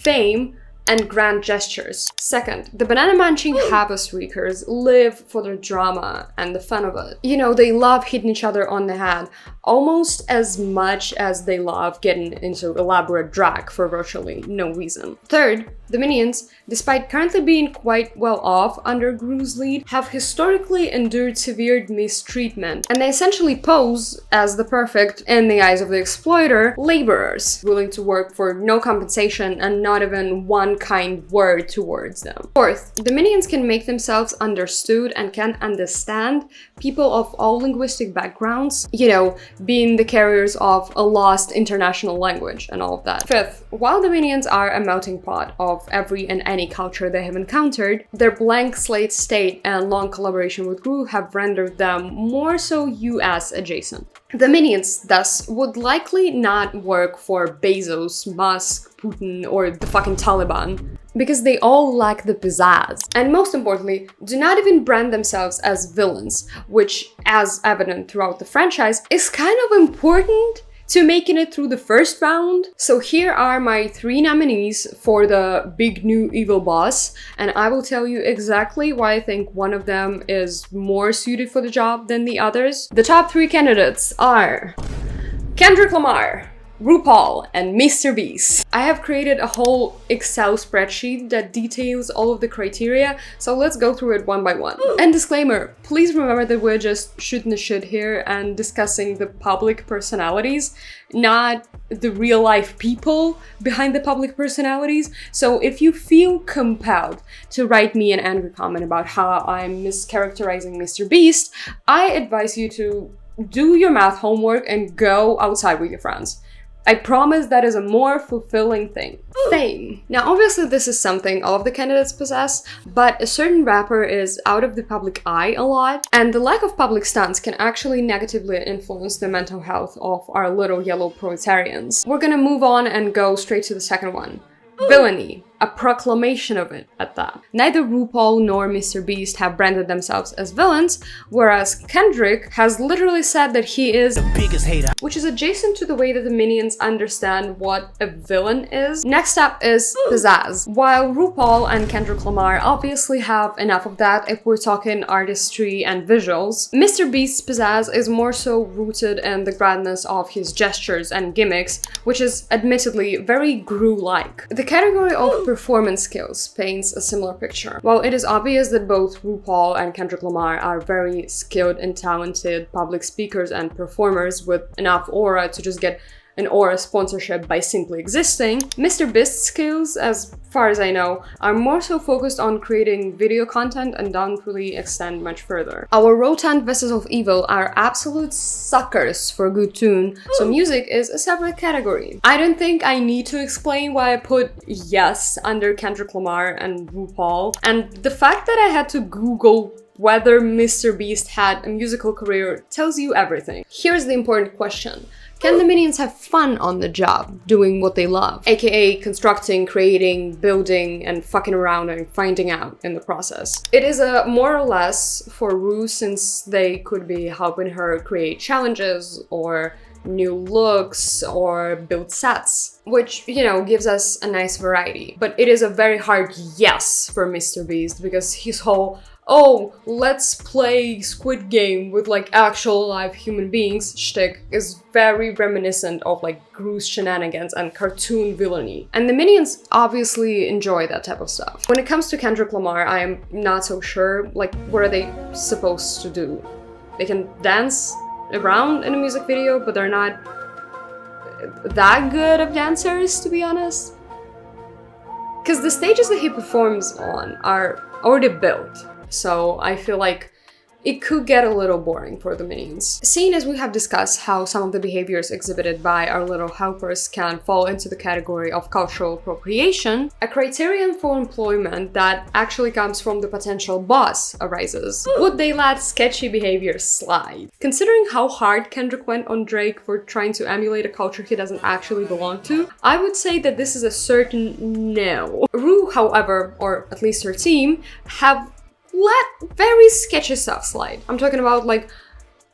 fame, and grand gestures. Second, the banana-munching Habas-Reekers live for their drama and the fun of it. You know, they love hitting each other on the head almost as much as they love getting into elaborate drag for virtually no reason. Third, the minions, despite currently being quite well off under Gru's lead, have historically endured severe mistreatment, and they essentially pose as the perfect, in the eyes of the exploiter, laborers, willing to work for no compensation and not even one kind word towards them. Fourth, the minions can make themselves understood and can understand people of all linguistic backgrounds, you know, being the carriers of a lost international language and all of that. Fifth, while the minions are a melting pot of every and any culture they have encountered, their blank slate state and long collaboration with Gru have rendered them more so US adjacent. The minions, thus, would likely not work for Bezos, Musk, Putin, or the fucking Taliban. because they all lack the pizzazz. And most importantly, do not even brand themselves as villains, which, as evident throughout the franchise, is kind of important to making it through the first round. So here are my 3 nominees for the big new evil boss, and I will tell you exactly why I think one of them is more suited for the job than the others. The top 3 candidates are Kendrick Lamar, RuPaul, and Mr. Beast. I have created a whole Excel spreadsheet that details all of the criteria, so let's go through it one by one. And disclaimer, please remember that we're just shooting the shit here and discussing the public personalities, not the real life people behind the public personalities. So if you feel compelled to write me an angry comment about how I'm mischaracterizing Mr. Beast, I advise you to do your math homework and go outside with your friends. I promise that is a more fulfilling thing. Fame. Now obviously this is something all of the candidates possess, but a certain rapper is out of the public eye a lot, and the lack of public stunts can actually negatively influence the mental health of our little yellow proletarians. We're gonna move on and go straight to the second one. Villainy. A proclamation of it at that. Neither RuPaul nor Mr. Beast have branded themselves as villains, whereas Kendrick has literally said that he is the biggest hater, which is adjacent to the way that the minions understand what a villain is. Next up is pizzazz. While RuPaul and Kendrick Lamar obviously have enough of that if we're talking artistry and visuals, Mr. Beast's pizzazz is more so rooted in the grandness of his gestures and gimmicks, which is admittedly very Gru-like. The category of performance skills paints a similar picture. While it is obvious that both RuPaul and Kendrick Lamar are very skilled and talented public speakers and performers with enough aura to just get an aura sponsorship by simply existing, Mr. Beast's skills, as far as I know, are more so focused on creating video content and don't really extend much further. Our rotund vessels of evil are absolute suckers for a good tune, so music is a separate category. I don't think I need to explain why I put yes under Kendrick Lamar and RuPaul, and the fact that I had to Google whether Mr. Beast had a musical career tells you everything. Here's the important question. Can the minions have fun on the job, doing what they love? AKA constructing, creating, building, and fucking around and finding out in the process. It is a more or less for Ru, since they could be helping her create challenges or new looks or build sets, which, you know, gives us a nice variety. But it is a very hard yes for Mr. Beast, because his whole "oh, let's play Squid Game with like actual live human beings" shtick is very reminiscent of like Gru's shenanigans and cartoon villainy. And the minions obviously enjoy that type of stuff. When it comes to Kendrick Lamar, I am not so sure, like, what are they supposed to do? They can dance around in a music video, but they're not that good of dancers, to be honest. Because the stages that he performs on are already built. So I feel like it could get a little boring for the minions. Seeing as we have discussed how some of the behaviors exhibited by our little helpers can fall into the category of cultural appropriation, a criterion for employment that actually comes from the potential boss arises. Would they let sketchy behaviors slide? Considering how hard Kendrick went on Drake for trying to emulate a culture he doesn't actually belong to, I would say that this is a certain no. Ru, however, or at least her team, have let very sketchy stuff slide. I'm talking about like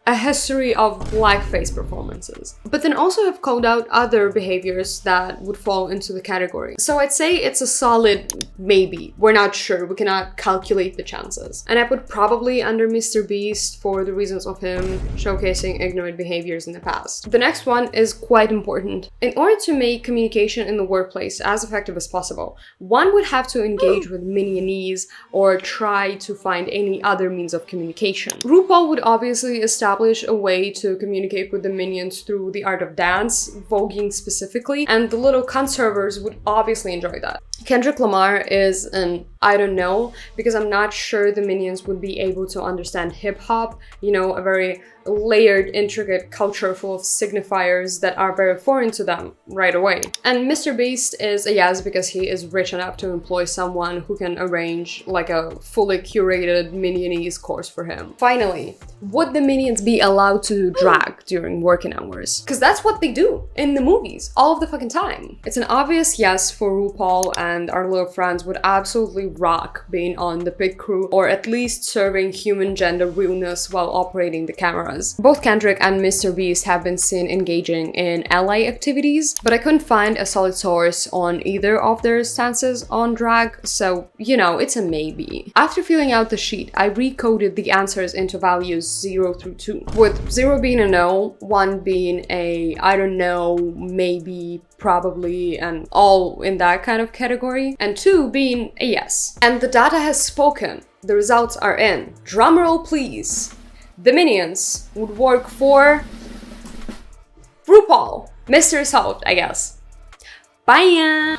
a history of blackface performances, but then also have called out other behaviors that would fall into the category. So I'd say it's a solid maybe. We're not sure, we cannot calculate the chances. And I put probably under Mr. Beast for the reasons of him showcasing ignorant behaviors in the past. The next one is quite important. In order to make communication in the workplace as effective as possible, one would have to engage with minionese or try to find any other means of communication. RuPaul would obviously establish a way to communicate with the minions through the art of dance, voguing specifically, and the little conservers would obviously enjoy that. Kendrick Lamar is an I don't know, because I'm not sure the minions would be able to understand hip-hop, you know, a very layered, intricate culture full of signifiers that are very foreign to them right away. And Mr. Beast is a yes because he is rich enough to employ someone who can arrange like a fully curated minionese course for him. Finally, would the minions be allowed to do drag during working hours? Because that's what they do in the movies all of the fucking time. It's an obvious yes for RuPaul, and our little friends would absolutely rock being on the pit crew, or at least serving human gender realness while operating the camera. Both Kendrick and Mr. Beast have been seen engaging in ally activities, but I couldn't find a solid source on either of their stances on drag, so, you know, it's a maybe. After filling out the sheet, I recoded the answers into values 0 through 2, with 0 being a no, 1 being a I don't know, maybe, probably, and all in that kind of category, and 2 being a yes. And the data has spoken. The results are in. Drumroll please. The minions would work for RuPaul. Mr. Solved, I guess. Bye!